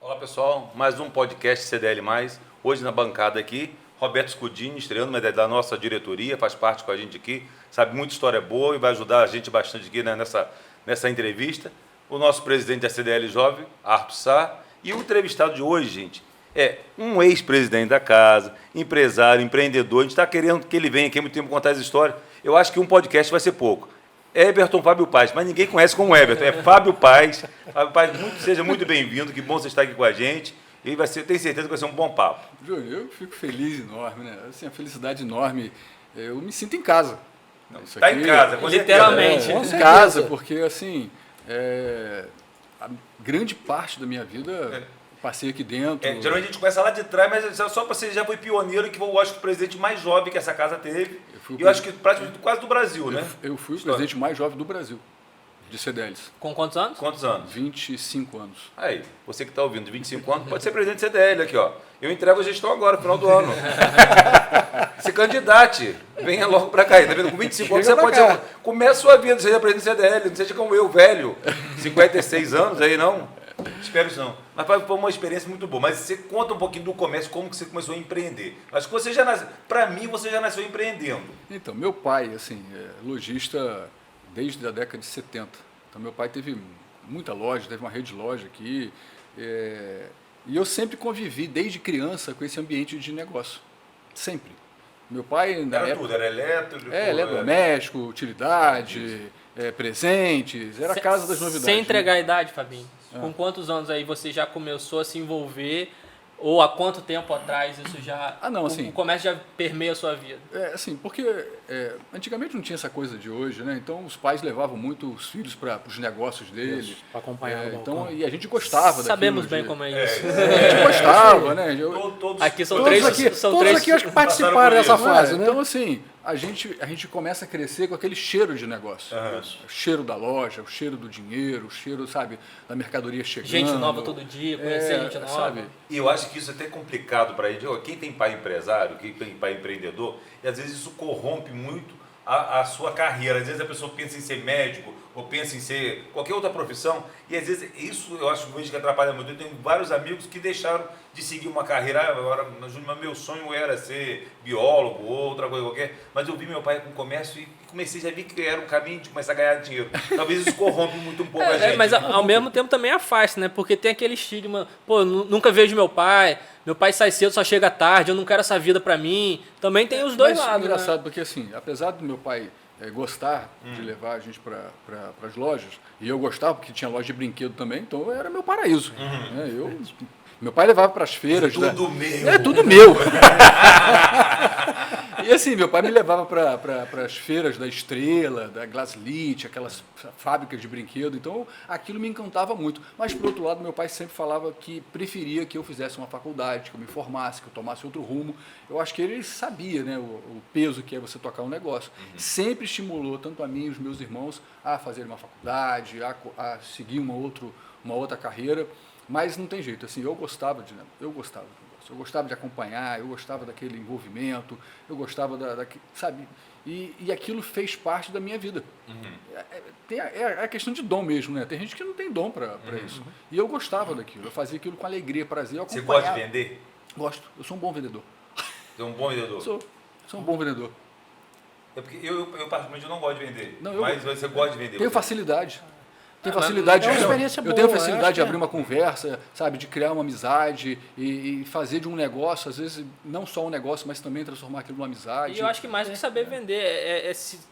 Olá pessoal, mais um podcast CDL+. Hoje na bancada aqui, Roberto Scudini, estreando, mas é da nossa diretoria, faz parte com a gente aqui, sabe muita história boa e vai ajudar a gente bastante aqui, né, nessa entrevista. O nosso presidente da CDL Jovem, Arthur Sá, e o entrevistado de hoje, gente, é um ex-presidente da casa, empresário, empreendedor. A gente está querendo que ele venha aqui há muito tempo contar as histórias. Eu acho que um podcast vai ser pouco. Everton Fábio Paz, mas ninguém conhece como Everton, é Fábio Paz. Fábio Paz, seja muito bem-vindo, que bom você estar aqui com a gente. E tenho certeza que vai ser um bom papo. Júnior, eu fico feliz, enorme, né? Assim, a felicidade enorme. Eu me sinto em casa. Está em casa, literalmente. Em casa, porque assim, a grande parte da minha vida passei aqui dentro. Geralmente a gente começa lá de trás, mas só para você já foi pioneiro, que eu acho que o presidente mais jovem que essa casa teve. Eu acho que praticamente quase do Brasil, né? Eu fui o presidente mais jovem do Brasil, de CDLs. Com quantos anos? Quantos anos? 25 anos. Aí, você que está ouvindo, 25 anos, pode ser presidente do CDL aqui, ó. Eu entrego a gestão agora, no final do ano. Se candidate, venha logo para cá. Tá vendo? Com 25 anos você pode ser. Começa a sua vida, seja presidente do CDL, não seja como eu, velho. 56 anos aí, não. Espero isso não. Mas foi uma experiência muito boa. Mas você conta um pouquinho do comércio, como que você começou a empreender. Acho que você já nasceu, para mim, você já nasceu empreendendo. Então, meu pai, assim, é lojista desde a década de 70. Então, meu pai teve muita loja, teve uma rede de loja aqui. E eu sempre convivi, desde criança, com esse ambiente de negócio. Sempre. Meu pai, na Era época... tudo, era elétrico... eletrodoméstico, utilidade, presentes, era a casa das novidades. Sem entregar a idade, Fabinho. Com quantos anos aí você já começou a se envolver? Ou há quanto tempo atrás isso já... assim... O comércio já permeia a sua vida? Assim, porque antigamente não tinha essa coisa de hoje, né? Então os pais levavam muito os filhos para os negócios deles. Para acompanhar o então, e a gente gostava daquilo. Sabemos bem como é isso. A gente gostava, né? Aqui são todos três... aqui, são todos três... aqui acho que participaram dessa fase, né? Então, assim, a gente começa a crescer com aquele cheiro de negócio. O cheiro da loja, o cheiro do dinheiro, o cheiro, sabe, da mercadoria chegando. Gente nova todo dia, conhecer gente nova. Sabe? E eu acho que isso é até complicado para a gente. Quem tem pai empresário, quem tem pai empreendedor, e às vezes isso corrompe muito a sua carreira. Às vezes a pessoa pensa em ser médico ou pensa em ser qualquer outra profissão, e às vezes isso eu acho que atrapalha muito. Eu tenho vários amigos que deixaram de seguir uma carreira. Agora, meu sonho era ser biólogo ou outra coisa qualquer, mas eu vi meu pai com comércio e comecei, já vi que era um caminho de começar a ganhar dinheiro. Talvez isso corrompe muito um pouco a gente. Mas ao mesmo tempo também afasta, né? Porque tem aquele estigma, pô, eu nunca vejo meu pai sai cedo, só chega tarde, eu não quero essa vida pra mim. Também tem os dois lados, engraçado, né? porque assim, apesar do meu pai gostar de levar a gente para as lojas, e eu gostava porque tinha loja de brinquedo também, então era meu paraíso. Né? Meu pai levava para as feiras. Tudo meu. É tudo meu. E assim, meu pai me levava para as feiras da Estrela, da Glaslit, aquelas fábricas de brinquedo. Então, aquilo me encantava muito. Mas, por outro lado, meu pai sempre falava que preferia que eu fizesse uma faculdade, que eu me formasse, que eu tomasse outro rumo. Eu acho que ele sabia, né, o peso que é você tocar um negócio. Sempre estimulou, tanto a mim e os meus irmãos, a fazer uma faculdade, a seguir uma outra carreira. Mas não tem jeito, assim, eu gostava do negócio, eu gostava de acompanhar, eu gostava daquele envolvimento, eu gostava sabe, e aquilo fez parte da minha vida. É a questão de dom mesmo, né? Tem gente que não tem dom para isso. E eu gostava daquilo, eu fazia aquilo com alegria, prazer, eu acompanhava. Você gosta de vender? Gosto, eu sou um bom vendedor. Você é um bom vendedor? Sou um bom vendedor. É porque eu particularmente não gosto de vender, Não, mas você gosta de vender. Tenho facilidade. Facilidade, é uma experiência boa, eu tenho facilidade de é. abrir uma conversa, sabe, de criar uma amizade e fazer de um negócio, às vezes não só um negócio, mas também transformar aquilo numa amizade. E eu acho que mais do que saber vender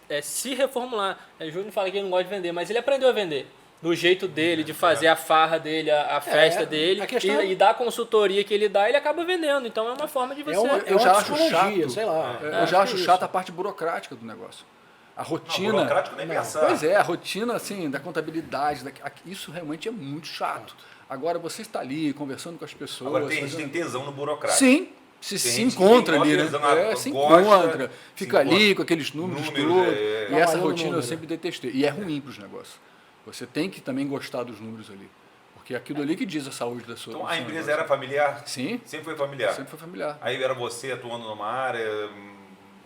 é se reformular. O Júnior fala que ele não gosta de vender, mas ele aprendeu a vender. Do jeito dele, de fazer a farra dele, a festa dele, e da consultoria que ele dá, ele acaba vendendo. Então é uma forma de você... Eu já acho chato, sei lá. Eu já acho chato a parte burocrática do negócio. A rotina. Burocrático nem pensar. Pois é, a rotina assim, da contabilidade, isso realmente é muito chato. Agora, você está ali conversando com as pessoas. Agora, tem gente que tem tesão no burocrático. Sim, se encontra ali, né? Se encontra, fica ali com aqueles números todos. E essa rotina eu sempre detestei. E é ruim para os negócios. Você tem que também gostar dos números ali. Porque é aquilo ali que diz a saúde da sua... Então, a empresa era familiar? Sim. Sempre foi familiar? Sempre foi familiar. Aí era você atuando numa área...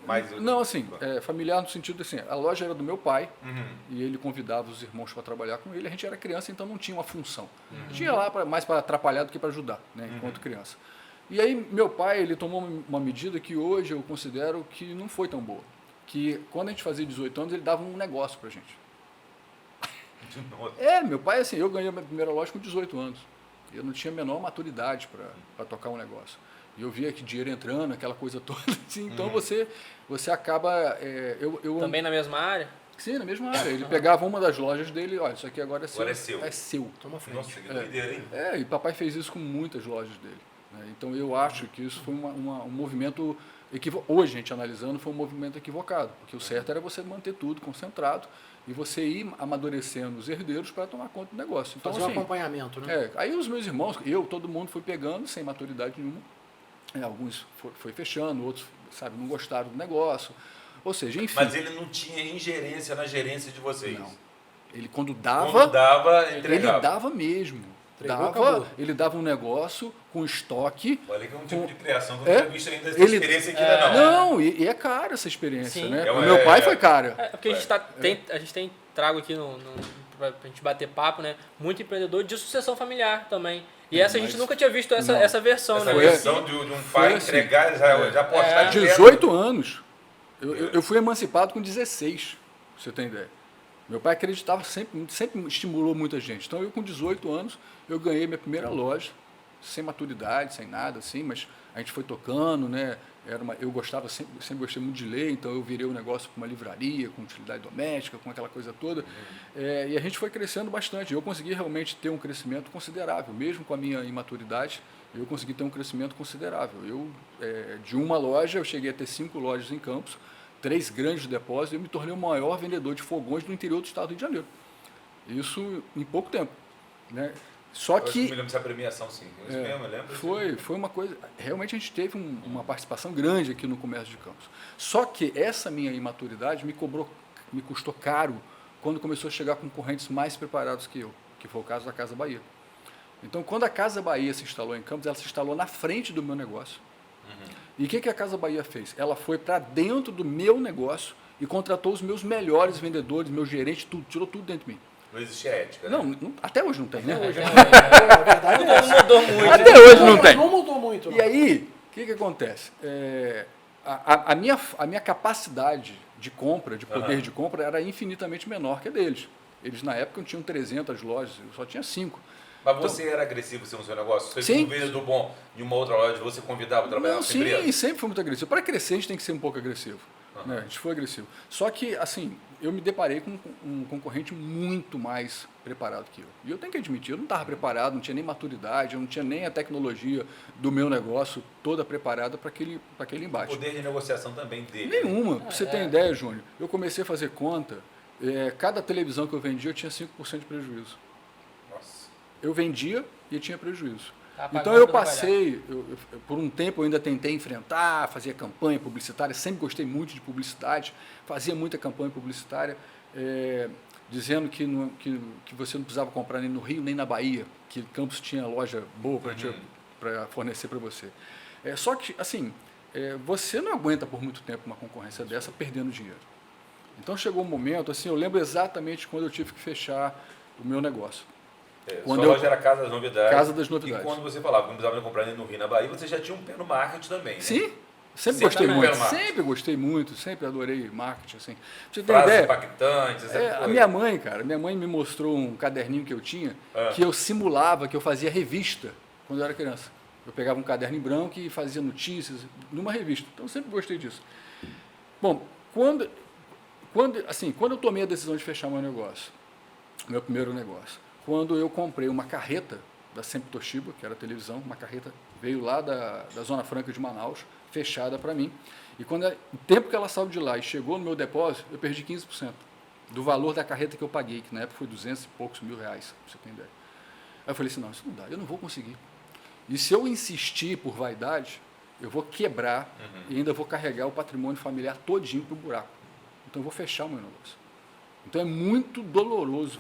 mais... Não, assim, familiar no sentido assim, a loja era do meu pai e ele convidava os irmãos para trabalhar com ele. A gente era criança, então não tinha uma função. Tinha lá mais para atrapalhar do que para ajudar, né, enquanto criança. E aí meu pai, ele tomou uma medida que hoje eu considero que não foi tão boa. Que quando a gente fazia 18 anos, ele dava um negócio pra gente. Meu pai, assim, eu ganhei a minha primeira loja com 18 anos. Eu não tinha a menor maturidade para tocar um negócio. E eu via que dinheiro entrando, aquela coisa toda. Assim, então você acaba... Também na mesma área? Sim, na mesma área. Ele pegava uma das lojas dele, olha, isso aqui agora é seu. Agora é seu. É seu. Toma frente. Nossa, que doideira, hein? E papai fez isso com muitas lojas dele. Né? Então eu acho que isso foi um movimento equivocado. Hoje, a gente analisando, foi um movimento equivocado. Porque o certo era você manter tudo concentrado e você ir amadurecendo os herdeiros para tomar conta do negócio. Então, fazer um assim, acompanhamento, né? aí os meus irmãos, todo mundo foi pegando sem maturidade nenhuma. Alguns foi fechando, outros, sabe, não gostaram do negócio. Ou seja, enfim. Mas ele não tinha ingerência na gerência de vocês? Não. Ele quando dava, entregava. Ele dava mesmo. Ele dava um negócio com estoque. Olha que é um tipo de criação que eu não tinha visto ainda essa experiência aqui ainda não. Não, e é cara essa experiência, Sim. né? O meu pai foi cara. Porque a gente tem trago aqui pra gente bater papo, né? Muito empreendedor de sucessão familiar também. E essa a gente nunca tinha visto essa versão, né? Essa versão de um pai entregar, já apostar direto. 18 anos. Eu fui emancipado com 16, pra você ter ideia. Meu pai acreditava, sempre estimulou muita gente. Então, eu com 18 anos, eu ganhei minha primeira loja, sem maturidade, sem nada, assim, mas a gente foi tocando, né? Eu gostava, sempre gostei muito de ler, então eu virei o negócio com uma livraria, com utilidade doméstica, com aquela coisa toda. E a gente foi crescendo bastante. Eu consegui realmente ter um crescimento considerável, mesmo com a minha imaturidade, eu consegui ter um crescimento considerável. De uma loja, eu cheguei a ter 5 lojas em Campos, 3 grandes depósitos, e eu me tornei o maior vendedor de fogões do interior do estado do Rio de Janeiro. Isso em pouco tempo, né? Só que... Eu me lembro dessa premiação, sim. Isso mesmo, eu lembro. Foi uma coisa... Realmente a gente teve uma participação grande aqui no comércio de Campos. Só que essa minha imaturidade me custou caro quando começou a chegar concorrentes mais preparados que eu, que foi o caso da Casa Bahia. Então, quando a Casa Bahia se instalou em Campos, ela se instalou na frente do meu negócio. E o que a Casa Bahia fez? Ela foi para dentro do meu negócio e contratou os meus melhores vendedores, meus gerentes, tudo, tirou tudo dentro de mim. Não existia ética, né? Não, até hoje não tem, né? Hoje, na verdade, Não mudou muito. Até hoje não tem. Não mudou muito. E aí, o que acontece? A minha capacidade de compra, de poder de compra, era infinitamente menor que a deles. Eles, na época, não tinham 300 lojas, eu só tinha 5. Mas você era agressivo no seu negócio? Você sim. um vendedor bom de uma outra loja, você convidava para trabalhar na sua empresa? Sim, sempre foi muito agressivo. Para crescer, a gente tem que ser um pouco agressivo. Né? A gente foi agressivo. Só que, assim, eu me deparei com um concorrente muito mais preparado que eu. E eu tenho que admitir, eu não estava preparado, não tinha nem maturidade, eu não tinha nem a tecnologia do meu negócio toda preparada para aquele embate. O poder de negociação também dele. Nenhuma. Para você ter ideia, Júnior, eu comecei a fazer conta, cada televisão que eu vendia, eu tinha 5% de prejuízo. Nossa. Eu vendia e eu tinha prejuízo. Então eu passei, por um tempo eu ainda tentei enfrentar, fazia campanha publicitária, sempre gostei muito de publicidade, fazia muita campanha publicitária, dizendo que você não precisava comprar nem no Rio nem na Bahia, que Campos tinha loja boa para fornecer para você. Só que, assim, você não aguenta por muito tempo uma concorrência dessa perdendo dinheiro. Então chegou um momento, assim, eu lembro exatamente quando eu tive que fechar o meu negócio. Sua loja era Casa das Novidades. Casa das Novidades. E quando você falava que não precisava comprar nem no Rio, na Bahia, você já tinha um pé no marketing também, né? Sim, sempre gostei muito. Sempre gostei muito, sempre adorei marketing, assim. Pra você ter Frases ideia, impactantes. a minha mãe, cara, me mostrou um caderninho que eu tinha, que eu simulava, que eu fazia revista quando eu era criança. Eu pegava um caderno em branco e fazia notícias numa revista. Então eu sempre gostei disso. Bom, quando eu tomei a decisão de fechar meu negócio, meu primeiro negócio, quando eu comprei uma carreta da Sempre Toshiba, que era a televisão, uma carreta veio lá da Zona Franca de Manaus, fechada para mim, e o tempo que ela saiu de lá e chegou no meu depósito, eu perdi 15% do valor da carreta que eu paguei, que na época foi 200 e poucos mil reais, pra você ter ideia. Aí eu falei assim, não, isso não dá, eu não vou conseguir. E se eu insistir por vaidade, eu vou quebrar e ainda vou carregar o patrimônio familiar todinho pro buraco. Então eu vou fechar o meu negócio. Então é muito doloroso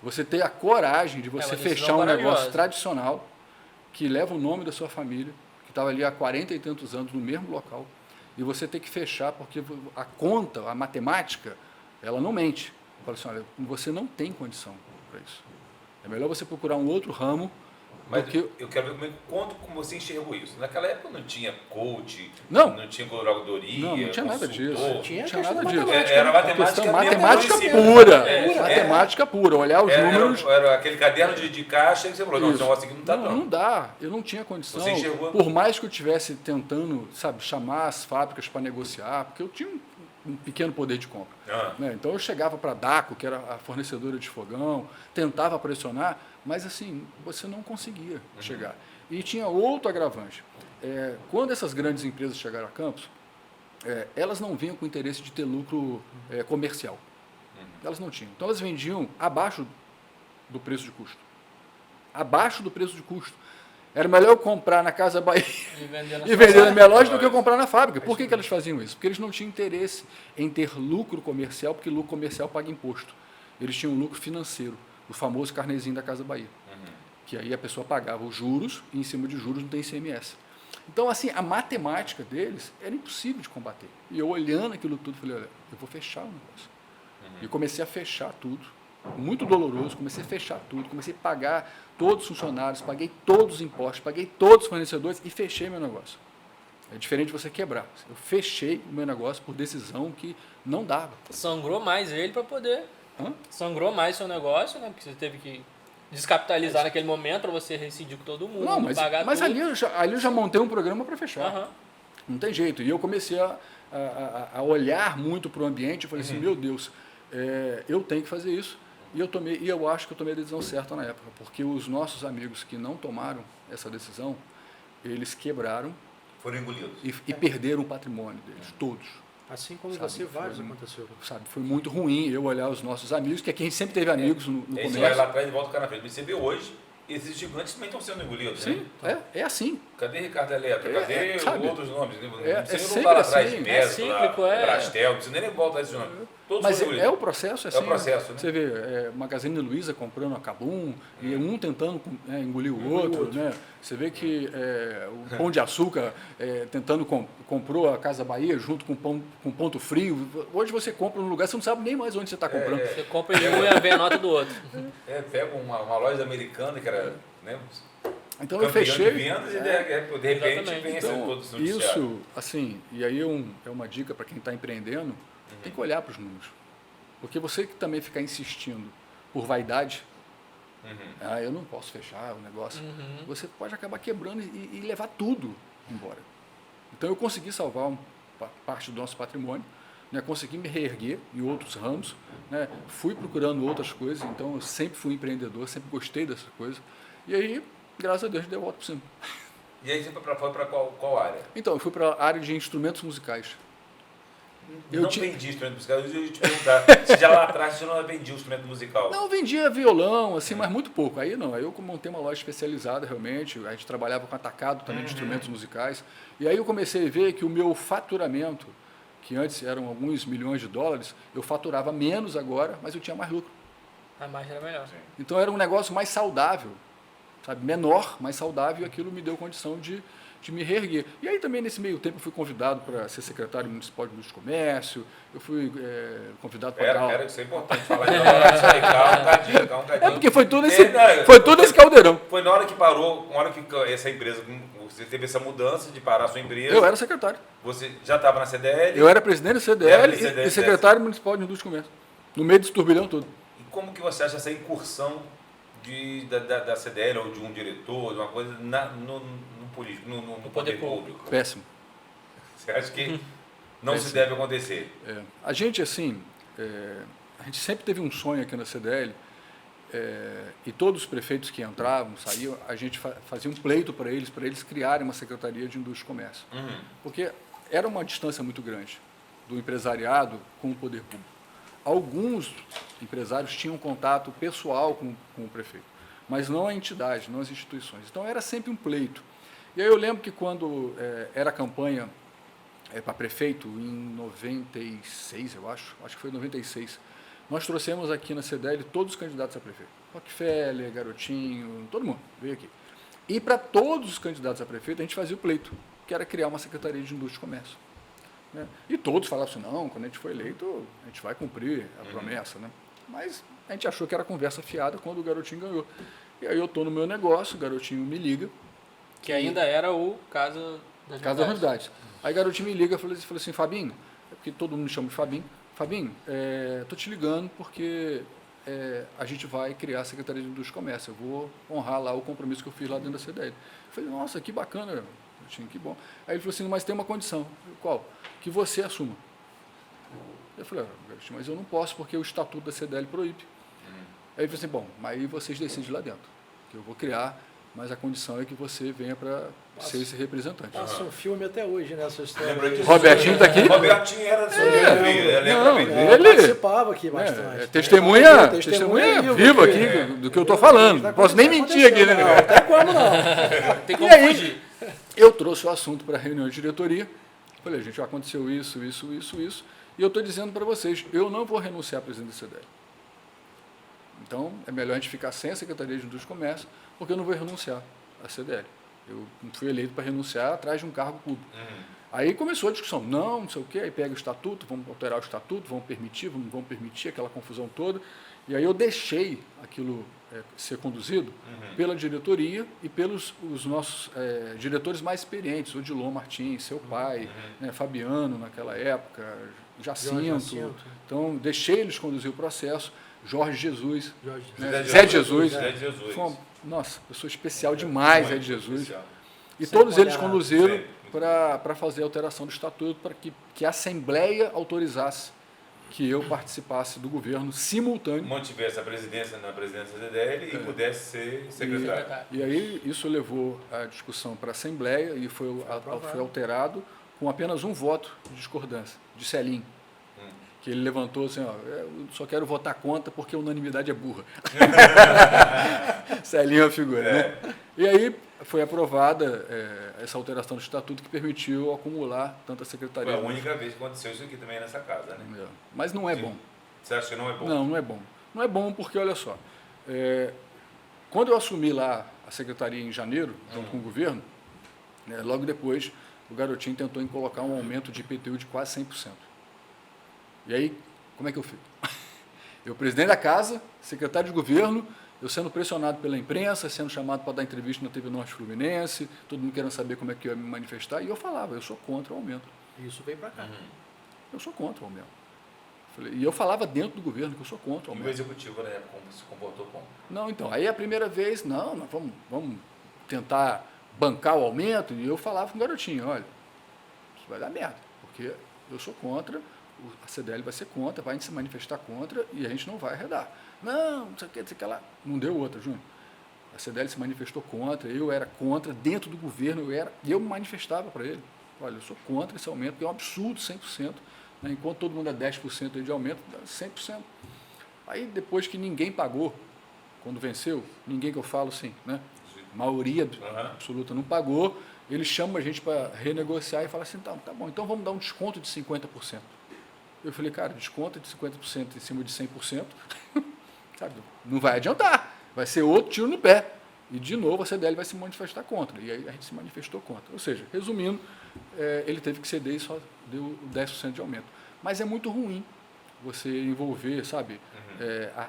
você ter a coragem de você fechar um negócio tradicional que leva o nome da sua família, que estava ali há 40 e tantos anos no mesmo local, e você ter que fechar, porque a conta, a matemática, ela não mente. Fala assim, olha, você não tem condição para isso. É melhor você procurar um outro ramo. Mas que... eu quero ver como você enxergou isso. Naquela época não tinha coach, não tinha colaboradoria, não tinha nada disso. Não tinha nada disso. Era matemática pura. Matemática pura. Olhar os números. Era aquele caderno de caixa e você falou, não, esse negócio aqui não está não dá. Eu não tinha condição. Você enxergou? Por mais que eu estivesse tentando, chamar as fábricas para negociar, porque eu tinha um pequeno poder de compra. Né? Então eu chegava para a DACO, que era a fornecedora de fogão, tentava pressionar, mas assim, você não conseguia chegar. E tinha outro agravante. Quando essas grandes empresas chegaram a Campos, elas não vinham com interesse de ter lucro comercial. Elas não tinham. Então elas vendiam abaixo do preço de custo. Abaixo do preço de custo. Era melhor eu comprar na Casa Bahia e vender na minha loja do que eu comprar na fábrica. Por que eles faziam isso? Porque eles não tinham interesse em ter lucro comercial, porque lucro comercial paga imposto. Eles tinham lucro financeiro, o famoso carnezinho da Casa Bahia. Que aí a pessoa pagava os juros e em cima de juros não tem ICMS. Então, assim, a matemática deles era impossível de combater. E eu olhando aquilo tudo, falei, olha, eu vou fechar o negócio. E comecei a fechar tudo. Muito doloroso, comecei a fechar tudo, comecei a pagar todos os funcionários, paguei todos os impostos, paguei todos os fornecedores e fechei meu negócio. É diferente de você quebrar. Eu fechei o meu negócio por decisão que não dava. Sangrou mais ele para poder... Sangrou mais seu negócio, né? Porque você teve que descapitalizar naquele momento para você rescindir com todo mundo, não, pagar mas tudo. ali eu já montei um programa para fechar. Não tem jeito. E eu comecei a olhar muito para o ambiente e falei assim, meu Deus, eu tenho que fazer isso. E eu acho que eu tomei a decisão certa na época, porque os nossos amigos que não tomaram essa decisão, eles quebraram. Foram engolidos. E perderam o patrimônio deles, todos. Assim como você, vários aconteceu. Foi muito ruim eu olhar os nossos amigos, que aqui a gente sempre teve amigos no comércio. Vai lá atrás e volta o cara na frente. Você vê hoje, esses gigantes também estão sendo engolidos. Sim, né? É assim. Cadê Ricardo Eletro? Cadê outros nomes? Não precisa sempre voltar lá atrás de assim. Tesla, Brastel, não precisa nem voltar esses nomes. Todos Mas foram engolidos. o processo, assim. É o processo, né? Você vê Magazine Luiza comprando a Kabum, e um tentando engolir o outro, né? Você vê que o Pão de Açúcar comprou a Casa Bahia junto com Ponto Frio. Hoje você compra num lugar, você não sabe nem mais onde você está comprando. Você compra em um e vê a nota do outro. Pega uma loja americana que era... Né, então eu fechei. De vendas e de repente vem todos os isso, assim, e aí é uma dica para quem está empreendendo, tem que olhar para os números. Porque você que também ficar insistindo por vaidade, eu não posso fechar o negócio, você pode acabar quebrando e levar tudo embora. Então eu consegui salvar parte do nosso patrimônio, né, consegui me reerguer em outros ramos, né, fui procurando outras coisas, então eu sempre fui empreendedor, sempre gostei dessa coisa. E aí, graças a Deus, deu volta por cima. E aí você foi para qual área? Então, eu fui para a área de instrumentos musicais. Não vendi instrumento musical, eu ia te perguntar, se já lá atrás você não vendia instrumento musical? Não, eu vendia violão, assim, mas muito pouco. Aí não, aí eu montei uma loja especializada realmente, a gente trabalhava com atacado também de instrumentos musicais. E aí eu comecei a ver que o meu faturamento, que antes eram alguns milhões de dólares, eu faturava menos agora, mas eu tinha mais lucro. A margem era melhor. Então era um negócio mais saudável, sabe, menor, mais saudável, e aquilo me deu condição de me reerguer. E aí também, nesse meio tempo, eu fui convidado para ser secretário municipal de Indústria e Comércio, eu fui convidado para dar... Pera, isso é importante falar disso aí, calma um cadinho. Porque foi todo esse caldeirão. Foi na hora que parou, na hora que essa empresa, você teve essa mudança de parar a sua empresa. Eu era secretário. Você já estava na CDL? Eu era presidente da CDL e secretário municipal de Indústria e Comércio, no meio desse turbilhão todo. E como que você acha essa incursão da CDL ou de um diretor, de uma coisa, no poder público? Péssimo. Você acha que não se deve acontecer? A gente, assim, a gente sempre teve um sonho aqui na CDL, e todos os prefeitos que entravam, saíam, a gente fazia um pleito para eles criarem uma Secretaria de Indústria e Comércio. Porque era uma distância muito grande do empresariado com o poder público. Alguns empresários tinham contato pessoal com o prefeito, mas não a entidade, não as instituições. Então era sempre um pleito. E aí eu lembro que quando era a campanha para prefeito, em 96, eu acho que foi em 96, nós trouxemos aqui na CDL todos os candidatos a prefeito. Rockefeller, Garotinho, todo mundo veio aqui. E para todos os candidatos a prefeito, a gente fazia o pleito, que era criar uma Secretaria de Indústria e Comércio. Né? E todos falavam assim, não, quando a gente for eleito, a gente vai cumprir a promessa. Né? Mas a gente achou que era conversa fiada quando o Garotinho ganhou. E aí eu estou no meu negócio, o Garotinho me liga. Que ainda era o Casa das Novidades. Aí o Garotinho me liga e falou assim, Fabinho, porque todo mundo me chama de Fabinho, tô te ligando porque a gente vai criar a Secretaria de Indústria e Comércio. Eu vou honrar lá o compromisso que eu fiz lá dentro da CDL. Eu falei, nossa, que bacana, Garotinho, que bom. Aí ele falou assim, mas tem uma condição. Eu falei, qual? Que você assuma. Eu falei, Garotinho, mas eu não posso porque o estatuto da CDL proíbe. Aí ele falou assim, bom, mas aí vocês decidem lá dentro, que eu vou criar, mas a condição é que você venha para ser esse representante. Passa um filme até hoje nessa história. Robertinho está aqui? Robertinho era do seu ele participava aqui bastante. Testemunha viva aqui do que eu estou falando. Não posso nem mentir aqui, né? Não tem como não. Tem como E aí, fugir. eu trouxe o assunto para a reunião de diretoria. Falei, gente, aconteceu isso. E eu estou dizendo para vocês, eu não vou renunciar à presidência da CDL. Então, é melhor a gente ficar sem a Secretaria de Indústria e Comércio, porque eu não vou renunciar à CDL. Eu fui eleito para renunciar atrás de um cargo público. Aí começou a discussão, não sei o quê, aí pega o estatuto, vamos alterar o estatuto, vamos permitir, aquela confusão toda. E aí eu deixei aquilo ser conduzido pela diretoria e pelos os nossos diretores mais experientes, Odilon Martins, seu pai, né, Fabiano naquela época, Jacinto. Então, deixei eles conduzir o processo. Jorge Jesus, Zé de Jesus. Nossa, pessoa especial demais, Zé de Jesus. Especial. E todos eles conduziram para fazer a alteração do estatuto, para que a Assembleia autorizasse que eu participasse do governo simultâneo. Mantivesse a presidência na presidência da CDL e pudesse ser secretário. E aí isso levou a discussão para a Assembleia e foi alterado com apenas um voto de discordância, de Celim. Que ele levantou assim, eu só quero votar contra porque a unanimidade é burra. Celinho é uma figura, né? E aí foi aprovada essa alteração do estatuto que permitiu acumular tanta secretaria. Foi a única vez que aconteceu isso aqui também nessa casa, né? Mas não é bom. Você acha que não é bom? Não é bom. Não é bom porque, olha só, quando eu assumi lá a secretaria em janeiro, junto com o governo, logo depois o Garotinho tentou colocar um aumento de IPTU de quase 100%. E aí, como é que eu fico? Eu, presidente da casa, secretário de governo, eu sendo pressionado pela imprensa, sendo chamado para dar entrevista na TV Norte Fluminense, todo mundo querendo saber como é que eu ia me manifestar, e eu falava, eu sou contra o aumento. Isso veio para cá. Eu sou contra o aumento. E eu falava dentro do governo que eu sou contra o aumento. E o executivo, né, como se comportou como? Não, então, aí a primeira vez, nós vamos tentar bancar o aumento, e eu falava com o Garotinho, olha, isso vai dar merda, porque eu sou contra, a CDL vai ser contra, vai se manifestar contra e a gente não vai arredar. Não sei o que lá. Não deu outra, Júnior. A CDL se manifestou contra, eu era contra, dentro do governo e eu me manifestava para ele. Olha, eu sou contra esse aumento, que é um absurdo, 100%. Né? Enquanto todo mundo dá 10% de aumento, dá 100%. Aí, depois que ninguém pagou, quando venceu, ninguém que eu falo assim, né? A maioria absoluta não pagou, eles chamam a gente para renegociar e falam assim, tá bom, então vamos dar um desconto de 50%. Eu falei, cara, desconto de 50% em cima de 100%, sabe, não vai adiantar, vai ser outro tiro no pé. E, de novo, a CDL vai se manifestar contra. E aí a gente se manifestou contra. Ou seja, resumindo, ele teve que ceder e só deu 10% de aumento. Mas é muito ruim você envolver, sabe,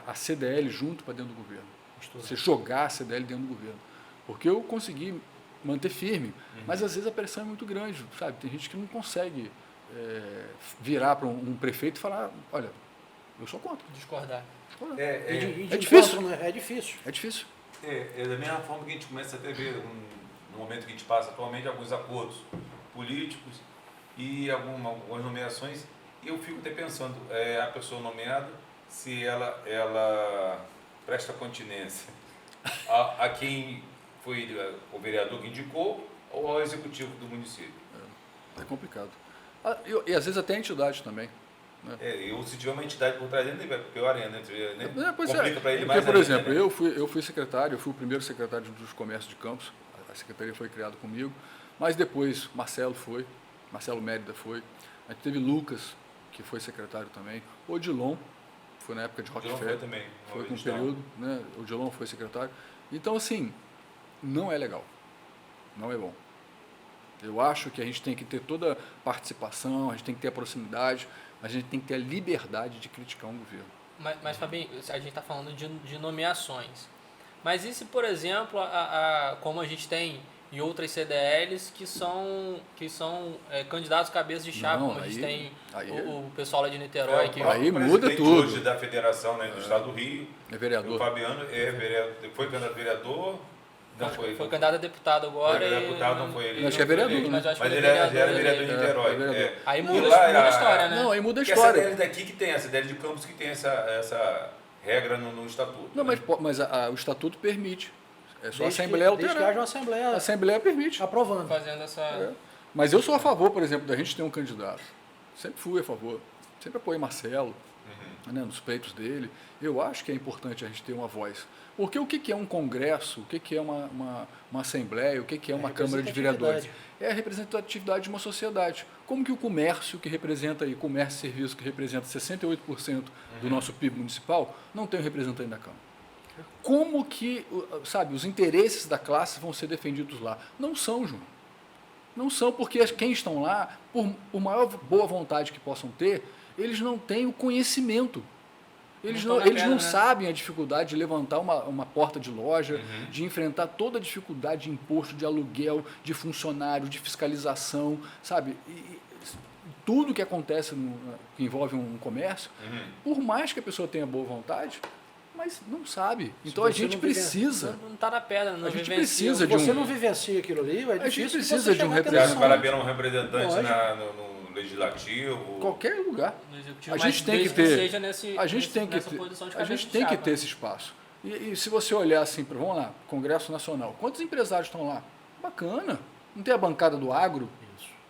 a CDL junto para dentro do governo. Você jogar a CDL dentro do governo. Porque eu consegui manter firme, mas às vezes a pressão é muito grande, sabe? Tem gente que não consegue virar para um prefeito e falar, olha, eu sou contra. Discordar. É difícil. Né? É difícil. É difícil. É da mesma forma que a gente começa a ter, no momento que a gente passa atualmente, alguns acordos políticos e algumas nomeações, e eu fico até pensando, a pessoa nomeada, se ela presta continência a quem foi o vereador que indicou ou ao executivo do município. É complicado. E às vezes até a entidade também. Né? Se tiver uma entidade por trás dele, é pior ainda, né? Complica para ele porque, mais por ainda, exemplo, né? eu fui secretário, eu fui o primeiro secretário dos comércios de Campos, a secretaria foi criada comigo, mas depois Marcelo Mérida foi, a gente teve Lucas, que foi secretário também, Odilon, foi na época de Rockefeller, foi com um período, né? Odilon foi secretário. Então, assim, não é legal, não é bom. Eu acho que a gente tem que ter toda a participação, a gente tem que ter a proximidade, a gente tem que ter a liberdade de criticar um governo. Mas Fabinho, a gente está falando de nomeações. Mas e se, por exemplo, como a gente tem em outras CDLs que são candidatos cabeças de chapa, como a gente tem o pessoal lá de Niterói. Aí muda tudo. Hoje da federação, né, do estado do Rio. É vereador. O Fabiano foi candidato a vereador. Não foi candidato a deputado agora. Foi deputado, não foi ele. Acho que é vereador. Mas ele era vereador de Niterói. Aí muda a história, né? Não, aí muda a Porque história. a CDL daqui que tem, a CDL de Campos que tem essa regra no estatuto. Não, né? mas o estatuto permite. É só a Desde Assembleia que haja alterar. uma Assembleia A Assembleia permite. aprovando. Fazendo essa... Mas eu sou a favor, por exemplo, da gente ter um candidato. Sempre fui a favor. Sempre apoiei Marcelo, né, nos pleitos dele. Eu acho que é importante a gente ter uma voz. Porque o que é um congresso, o que é uma assembleia, o que é uma Câmara de Vereadores? É a representatividade de uma sociedade. Como que o comércio, que representa aí, comércio e serviço, que representa 68% do nosso PIB municipal, não tem um representante da Câmara? Como que, sabe, os interesses da classe vão ser defendidos lá? Não são, Júnior. Não são, porque quem estão lá, por maior boa vontade que possam ter, eles não têm o conhecimento. Eles não sabem a dificuldade de levantar uma porta de loja, de enfrentar toda a dificuldade de imposto, de aluguel, de funcionário, de fiscalização, sabe? E tudo que acontece, que envolve um comércio, por mais que a pessoa tenha boa vontade, mas não sabe. Então a gente precisa... Não está na pedra, não. A gente precisa de você não vivencia aquilo ali, é a gente difícil precisa de um Vale a pena um representante Lógico. no legislativo. Qualquer lugar. Executivo, A gente tem que ter, a gente tem que ter esse espaço. E se você olhar assim, vamos lá, Congresso Nacional, quantos empresários estão lá? Bacana. Não tem a bancada do agro,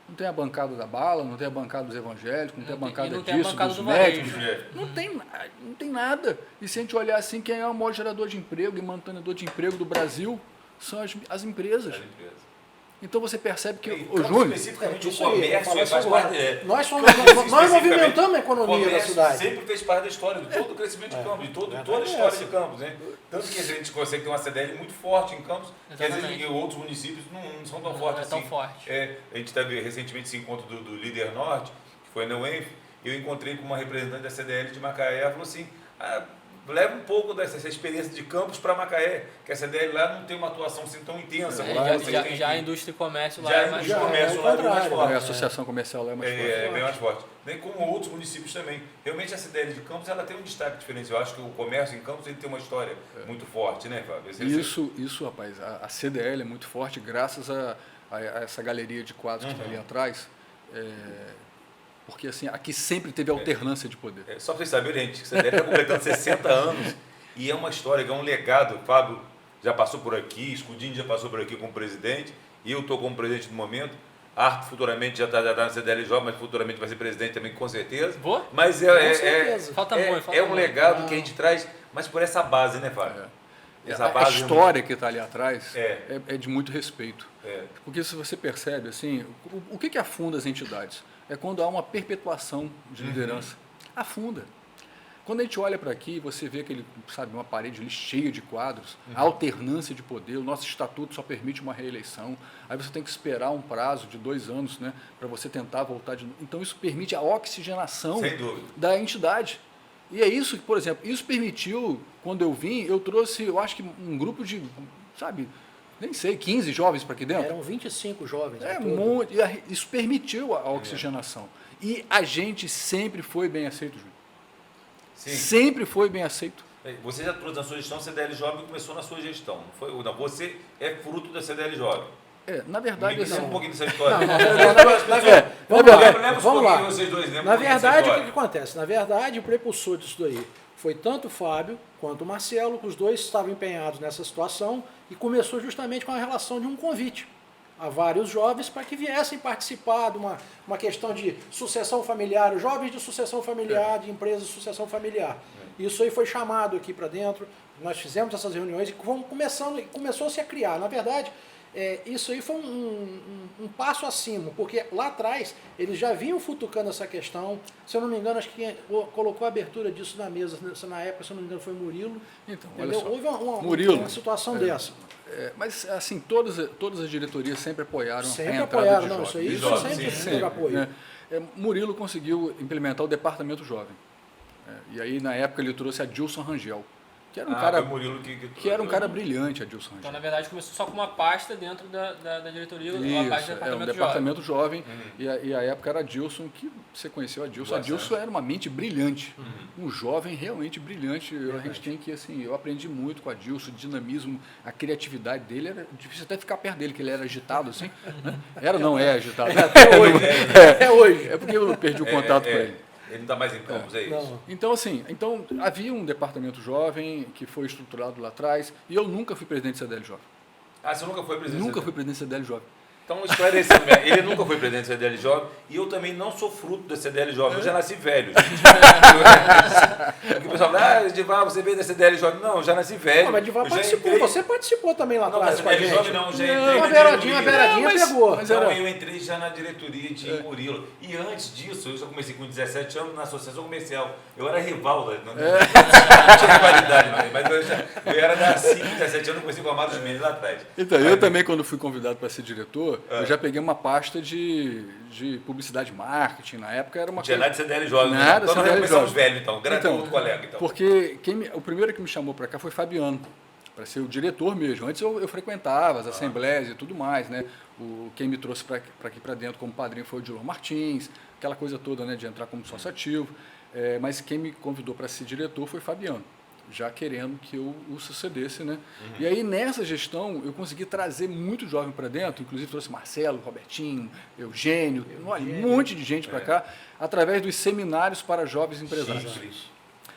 não tem a bancada da bala, não tem a bancada dos evangélicos, não tem a bancada disso, dos médicos. Não tem nada. E se a gente olhar assim, quem é o maior gerador de emprego e mantenedor de emprego do Brasil são as empresas. Então você percebe que o Júnior... Especificamente o comércio faz parte... Nós movimentamos a economia da cidade. Sempre fez parte da história, de todo o crescimento de Campos, de toda a história de Campos. Né? Tanto que a gente consegue ter uma CDL muito forte em Campos, que às vezes outros municípios não são tão fortes assim. A gente teve recentemente esse encontro do Líder Norte, que foi na UENF, eu encontrei com uma representante da CDL de Macaé, ela falou assim... leva um pouco dessa experiência de Campos para Macaé, que a CDL lá não tem uma atuação assim tão intensa. Já a indústria e comércio lá é mais forte. A associação comercial lá é mais forte. É bem mais forte. Nem como outros municípios também. Realmente a CDL de Campos ela tem um destaque diferente. Eu acho que o comércio em Campos ele tem uma história muito forte, né, Fábio? Isso, rapaz, a CDL é muito forte graças a essa galeria de quadros que está ali atrás. Porque assim, aqui sempre teve alternância de poder. Só para vocês saberem, gente, que você deve estar completando 60 anos e é uma história, é um legado. O Fábio já passou por aqui, Scudini já passou por aqui como presidente, e eu estou como presidente no momento. Arthur futuramente já está na CDL jovem, mas futuramente vai ser presidente também, com certeza. Boa? Mas Falta muito. É um legado que a gente traz, mas por essa base, né, Fábio? A história que está ali atrás é de muito respeito. Porque se você percebe, assim, o que afunda as entidades? É quando há uma perpetuação de liderança. Afunda. Quando a gente olha para aqui, você vê uma parede ali cheia de quadros, a alternância de poder, o nosso estatuto só permite uma reeleição, aí você tem que esperar um prazo de 2 anos, né, para você tentar voltar de novo. Então isso permite a oxigenação da entidade. E é isso que, por exemplo, isso permitiu, quando eu vim, eu trouxe, eu acho que um grupo de, nem sei, 15 jovens para aqui dentro? Eram 25 jovens. Isso permitiu a oxigenação. E a gente sempre foi bem aceito, Júlio. Sempre foi bem aceito. Você já trouxe na sua gestão, a CDL Jovem começou na sua gestão. Você é fruto da CDL Jovem. Na verdade... Me um pouquinho dessa história. Vamos lá. Na verdade, o que acontece? Na verdade, o prepulsor disso daí foi tanto o Fábio quanto o Marcelo, que os dois estavam empenhados nessa situação, e começou justamente com a relação de um convite a vários jovens para que viessem participar de uma questão de sucessão familiar, os jovens de sucessão familiar, de empresas de sucessão familiar. Isso aí foi chamado aqui para dentro, nós fizemos essas reuniões e começou-se a criar. Na verdade, isso aí foi um passo acima, porque lá atrás eles já vinham futucando essa questão. Se eu não me engano, acho que quem colocou a abertura disso na mesa, na época, se eu não me engano, foi Murilo. Então, entendeu? olha só. Houve uma situação dessa. Mas, assim, todas as diretorias sempre apoiaram sempre a entrada apoiaram, de não, jovens. isso aí sempre apoio. Né? Murilo conseguiu implementar o departamento jovem. E aí, na época, ele trouxe a Dilson Rangel, que era um cara, Murilo que era um cara brilhante, a Dilson Rangel. Então, na verdade, começou só com uma pasta dentro da diretoria, Isso, uma pasta do um departamento jovem. E a época era a Dilson, que você conheceu a Dilson. A Dilson era uma mente brilhante, um jovem realmente brilhante. A gente tem que, assim, eu aprendi muito com a Dilson, o dinamismo, a criatividade dele. Era difícil até ficar perto dele, que ele era agitado, assim. Né? É agitado. Até hoje. Até hoje. É porque eu perdi o contato com ele. Ele não está mais em Campos, é isso? Não. Então, assim, havia um departamento jovem que foi estruturado lá atrás, e eu nunca fui presidente do CDL Jovem. Você nunca foi presidente? Nunca fui presidente do CDL Jovem. Então, esclarecendo, ele nunca foi presidente do CDL Jovem e eu também não sou fruto da CDL Jovem, eu já nasci velho. Porque o pessoal fala, Edivar, você veio da CDL Jovem. Não, eu já nasci velho. Não, mas Edivar participou, você participou também lá atrás com a gente. Jovem não, já entrei Uma na beiradinha diretoria. pegou. Então, eu entrei já na diretoria de Murilo. E antes disso, eu já comecei com 17 anos na associação comercial. Eu era rival, não tinha rivalidade, mas eu era da CIC, 17 anos, comecei com o Amado Mendes lá atrás. Então, eu também, quando fui convidado para ser diretor, eu já peguei uma pasta de publicidade e marketing. Na época era uma coisa... Tinha nada de CDL Jovem. Nada, então, CDL Jovem. Velho, então. Grande colega, então. Porque o primeiro que me chamou para cá foi Fabiano, para ser o diretor mesmo. Antes eu frequentava as assembleias e tudo mais, né? Quem me trouxe para aqui para dentro como padrinho foi o Dilor Martins, aquela coisa toda, né, de entrar como sócio ativo. Mas quem me convidou para ser diretor foi Fabiano, já querendo que eu o sucedesse, né? E aí, nessa gestão, eu consegui trazer muito jovem para dentro, inclusive trouxe Marcelo, Robertinho, Eugênio, um monte de gente para cá, através dos seminários para jovens empresários.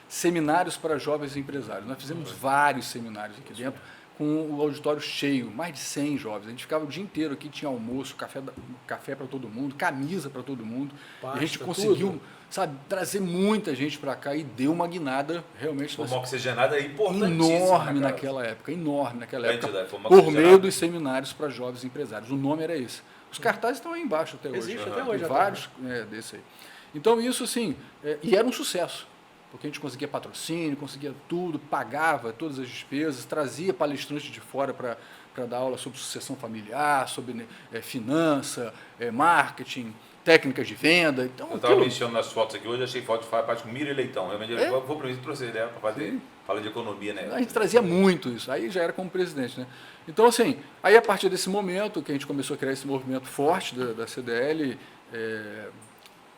Seminários para jovens empresários. Nós fizemos vários seminários aqui dentro, com o auditório cheio, mais de 100 jovens. A gente ficava o dia inteiro aqui, tinha almoço, café para todo mundo, camisa para todo mundo. Pasta, e a gente conseguiu, trazer muita gente para cá e deu uma guinada realmente. Uma oxigenada importantíssima. Enorme naquela época, por meio dos seminários para jovens empresários. O nome era esse. Os cartazes estão aí embaixo até hoje. Existe até hoje. Vários desse aí. Então isso, assim, e era um sucesso. Porque a gente conseguia patrocínio, conseguia tudo, pagava todas as despesas, trazia palestrantes de fora para dar aula sobre sucessão familiar, sobre finança, marketing, técnicas de venda. Então, eu estava mexendo nas fotos aqui hoje, achei foto de parte com Mira e Leitão. Eu vou para mim trouxe ideia para fazer, falar de economia, né? A gente trazia muito isso, aí já era como presidente, né? Então, assim, aí a partir desse momento que a gente começou a criar esse movimento forte da CDL,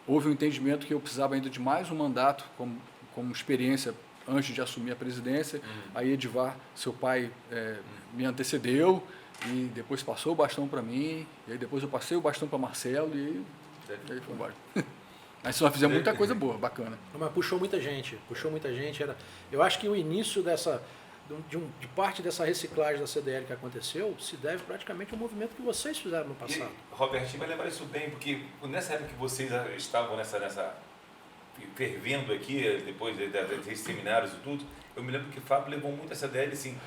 houve um entendimento que eu precisava ainda de mais um mandato como experiência antes de assumir a presidência. Aí Edivar, seu pai, me antecedeu e depois passou o bastão para mim, e aí depois eu passei o bastão para Marcelo e aí foi embora. Mas nós fizemos muita coisa boa, bacana. Mas puxou muita gente. Eu acho que o início de parte dessa reciclagem da CDL que aconteceu se deve praticamente ao movimento que vocês fizeram no passado. E, Robertinho vai lembrar isso bem, porque nessa época que vocês estavam nessa fervendo aqui, depois desses seminários e tudo, eu me lembro que o Fábio levou muito a CDL, assim,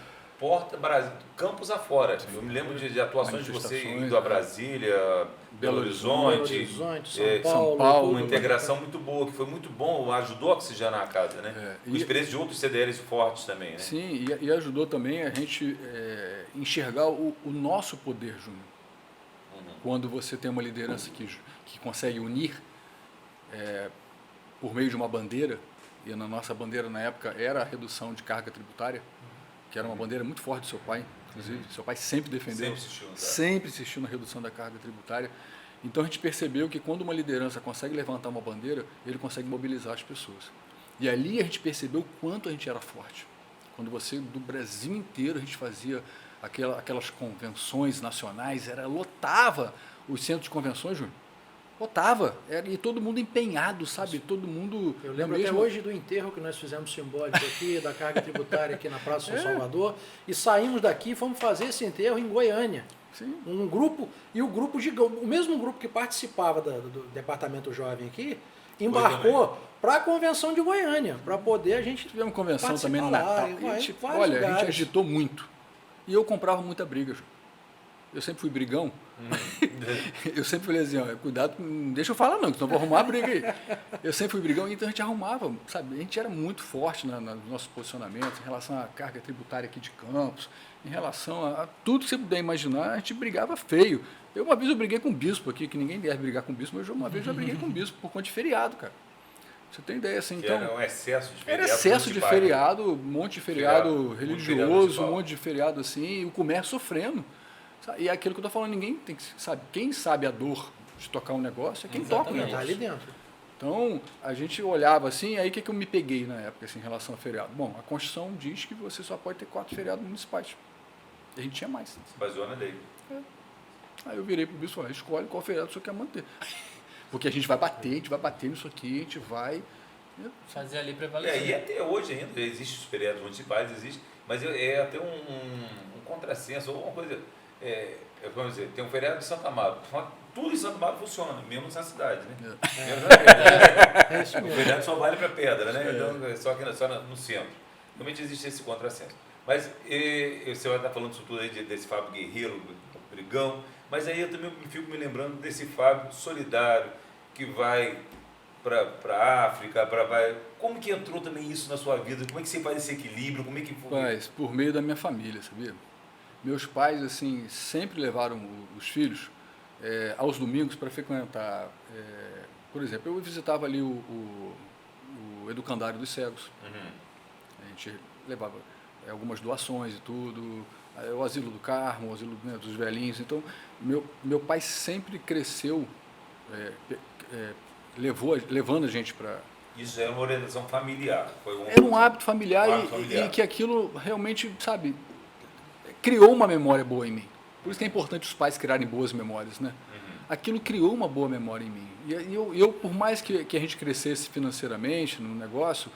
campos afora. Eu me lembro de atuações de você indo a Brasília, Belo Horizonte, São Paulo. Uma integração muito boa, que foi muito bom, ajudou a oxigenar a casa, né? Com experiência de outros CDLs fortes também, né? Sim, e ajudou também a gente enxergar o nosso poder, Júnior. Quando você tem uma liderança que consegue unir por meio de uma bandeira, e na nossa bandeira na época era a redução de carga tributária, que era uma bandeira muito forte do seu pai, inclusive. Seu pai sempre defendeu, sempre insistiu na redução da carga tributária. Então a gente percebeu que quando uma liderança consegue levantar uma bandeira, ele consegue mobilizar as pessoas. E ali a gente percebeu o quanto a gente era forte. Quando do Brasil inteiro a gente fazia aquelas convenções nacionais, lotava os centros de convenções, Júnior. Lotava, e todo mundo empenhado, sabe? Todo mundo... Eu lembro até hoje do enterro que nós fizemos simbólico aqui, da carga tributária aqui na Praça São Salvador, e saímos daqui e fomos fazer esse enterro em Goiânia. Sim. Um grupo, e o mesmo grupo que participava do Departamento Jovem aqui, embarcou para a convenção de Goiânia, para poder a gente... Tivemos convenção também no Natal. A gente agitou muito. E eu comprava muita briga, Ju. eu sempre fui brigão. Eu sempre falei assim, ó, cuidado, não deixa eu falar não, senão eu vou arrumar a briga aí. Eu sempre fui brigão, então a gente arrumava, sabe? A gente era muito forte nos nossos posicionamentos em relação à carga tributária aqui de Campos, em relação a tudo que você puder imaginar, a gente brigava feio. Uma vez eu briguei com o bispo aqui, que ninguém deve brigar com o bispo, mas uma vez eu já briguei com o bispo por conta de feriado, cara. Você tem ideia, assim, então... Era um excesso de feriado. Era excesso de feriado, um monte de feriado religioso, um monte de feriado assim, e o comércio sofrendo. E é aquilo que eu estou falando, ninguém tem que... Sabe, quem sabe a dor de tocar um negócio é quem toca o negócio. Tá ali dentro. Então, a gente olhava assim, aí o que eu me peguei na época, assim, em relação a feriado? Bom, a Constituição diz que você só pode ter 4 feriados municipais. A gente tinha mais. Se baseou na lei. Aí eu virei pro bispo e falei, escolhe qual feriado o senhor quer manter. Porque a gente vai bater nisso aqui, a gente vai... Fazer ali prevalecer. E até hoje ainda existem os feriados municipais, mas é até um contrassenso, ou uma coisa... vamos dizer, tem um feriado de Santa Amaro. Tudo em Santa Amaro funciona, mesmo na cidade, né? O feriado só vale para pedra, né? Então, só no centro. Realmente existe esse contrassenso. Mas você vai estar falando isso tudo aí desse Fábio guerreiro, brigão, mas aí eu também fico me lembrando desse Fábio solidário, que vai para a África, como que entrou também isso na sua vida? Como é que você faz esse equilíbrio? Como é que foi? Mas, por meio da minha família, sabia? Meus pais, assim, sempre levaram os filhos aos domingos para frequentar. Por exemplo, eu visitava ali o Educandário dos Cegos. A gente levava algumas doações e tudo, o Asilo do Carmo, o Asilo, né, dos Velhinhos. Então, meu pai sempre cresceu levando a gente para... Isso era uma orientação familiar. Era um hábito familiar, e que aquilo realmente, sabe, criou uma memória boa em mim. Por isso que é importante os pais criarem boas memórias, né? Aquilo criou uma boa memória em mim. E eu por mais que a gente crescesse financeiramente no negócio,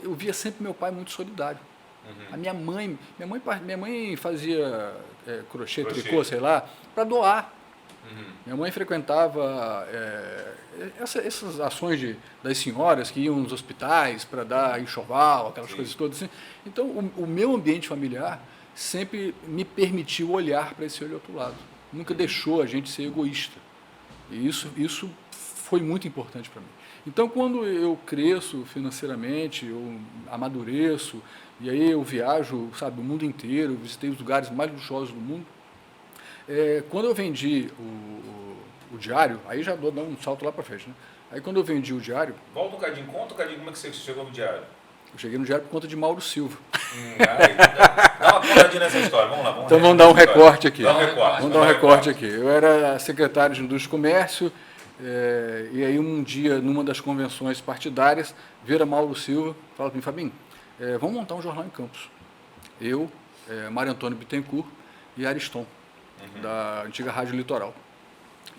eu via sempre meu pai muito solidário. A minha mãe fazia crochê, tricô, sei lá, para doar. Minha mãe frequentava essas ações das senhoras que iam nos hospitais para dar enxoval, aquelas coisas todas assim. Então, o meu ambiente familiar sempre me permitiu olhar para esse outro lado. Nunca deixou a gente ser egoísta. E isso foi muito importante para mim. Então, quando eu cresço financeiramente, eu amadureço, e aí eu viajo, sabe, o mundo inteiro, eu visitei os lugares mais luxuosos do mundo. Quando eu vendi o diário, aí já dou um salto lá para frente, né? Aí quando eu vendi o diário... Conta um cadinho, como é que você chegou no diário? Eu cheguei no diário por conta de Mauro Silva. Dá uma contadinha nessa história, vamos lá. Então vamos dar um recorte aqui. Vamos dar um recorte aqui. Eu era secretário de Indústria e Comércio, e aí um dia, numa das convenções partidárias, vira Mauro Silva, fala para mim, Fabinho, vamos montar um jornal em Campos. Eu, Mário Antônio Bittencourt e Ariston, da antiga Rádio Litoral.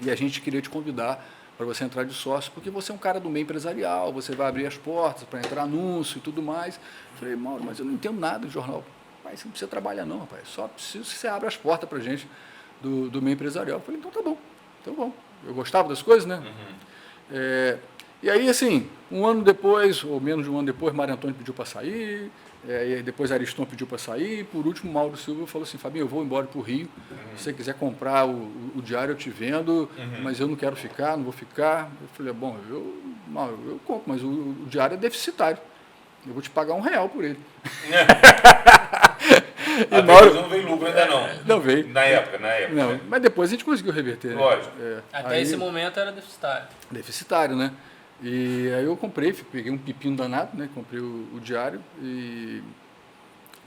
E a gente queria te convidar para você entrar de sócio, porque você é um cara do meio empresarial, você vai abrir as portas para entrar anúncio e tudo mais. Eu falei, Mauro, mas eu não entendo nada de jornal. Pai, você não precisa trabalhar não, rapaz, só preciso que você abra as portas para a gente do meio empresarial. Eu falei, então tá bom, então bom. Eu gostava das coisas, né? E aí, assim, um ano depois, ou menos de um ano depois, Mário Antônio pediu para sair, e depois Ariston pediu para sair, por último, Mauro Silva falou assim, Fabinho, eu vou embora para o Rio, se você quiser comprar o diário, eu te vendo, mas eu não quero ficar, não vou ficar. Eu falei, bom, eu compro, mas o diário é deficitário, eu vou te pagar R$1 por ele. E Mauro não veio lucro ainda não. Não veio. Na época. Não, né? mas depois a gente conseguiu reverter. Lógico. Né? Até esse momento era deficitário. Deficitário, né? E aí eu comprei, peguei um pepino danado, né? Comprei o diário e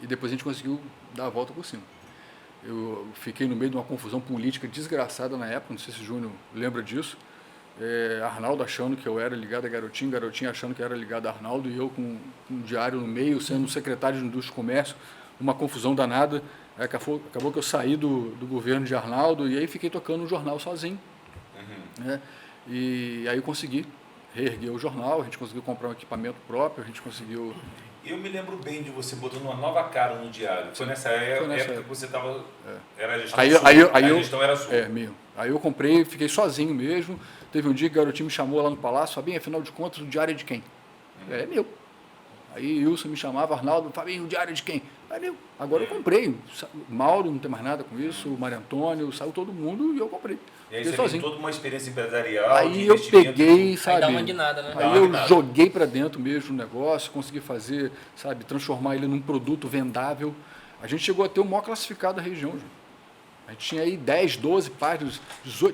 depois a gente conseguiu dar a volta por cima. Eu fiquei no meio de uma confusão política desgraçada na época, não sei se o Júnior lembra disso. Arnaldo achando que eu era ligado a Garotinho achando que eu era ligado a Arnaldo, e eu com um diário no meio, sendo secretário de Indústria e Comércio, uma confusão danada. Aí acabou que eu saí do governo de Arnaldo e aí fiquei tocando o jornal sozinho. Né? E aí eu consegui reerguer o jornal, a gente conseguiu comprar um equipamento próprio, a gente conseguiu... Eu me lembro bem de você botando uma nova cara no diário. Foi nessa época que você estava... Era a gestão sua. A gestão era sua. Meu. Aí eu comprei, fiquei sozinho mesmo. Teve um dia que o Garotinho me chamou lá no Palácio, Fabinho, afinal de contas, o diário é de quem? É meu. Aí Wilson me chamava, Arnaldo, Fabinho, o diário de quem? Aí, agora eu comprei. Mauro não tem mais nada com isso, o Mário Antônio, saiu todo mundo e eu comprei. E aí você tem toda uma experiência empresarial. Aí eu peguei, sabe? Aí dá uma guinada, né? Aí eu joguei para dentro mesmo o negócio, consegui fazer, sabe, transformar ele num produto vendável. A gente chegou a ter o maior classificado da região, João. A gente tinha aí 10, 12 páginas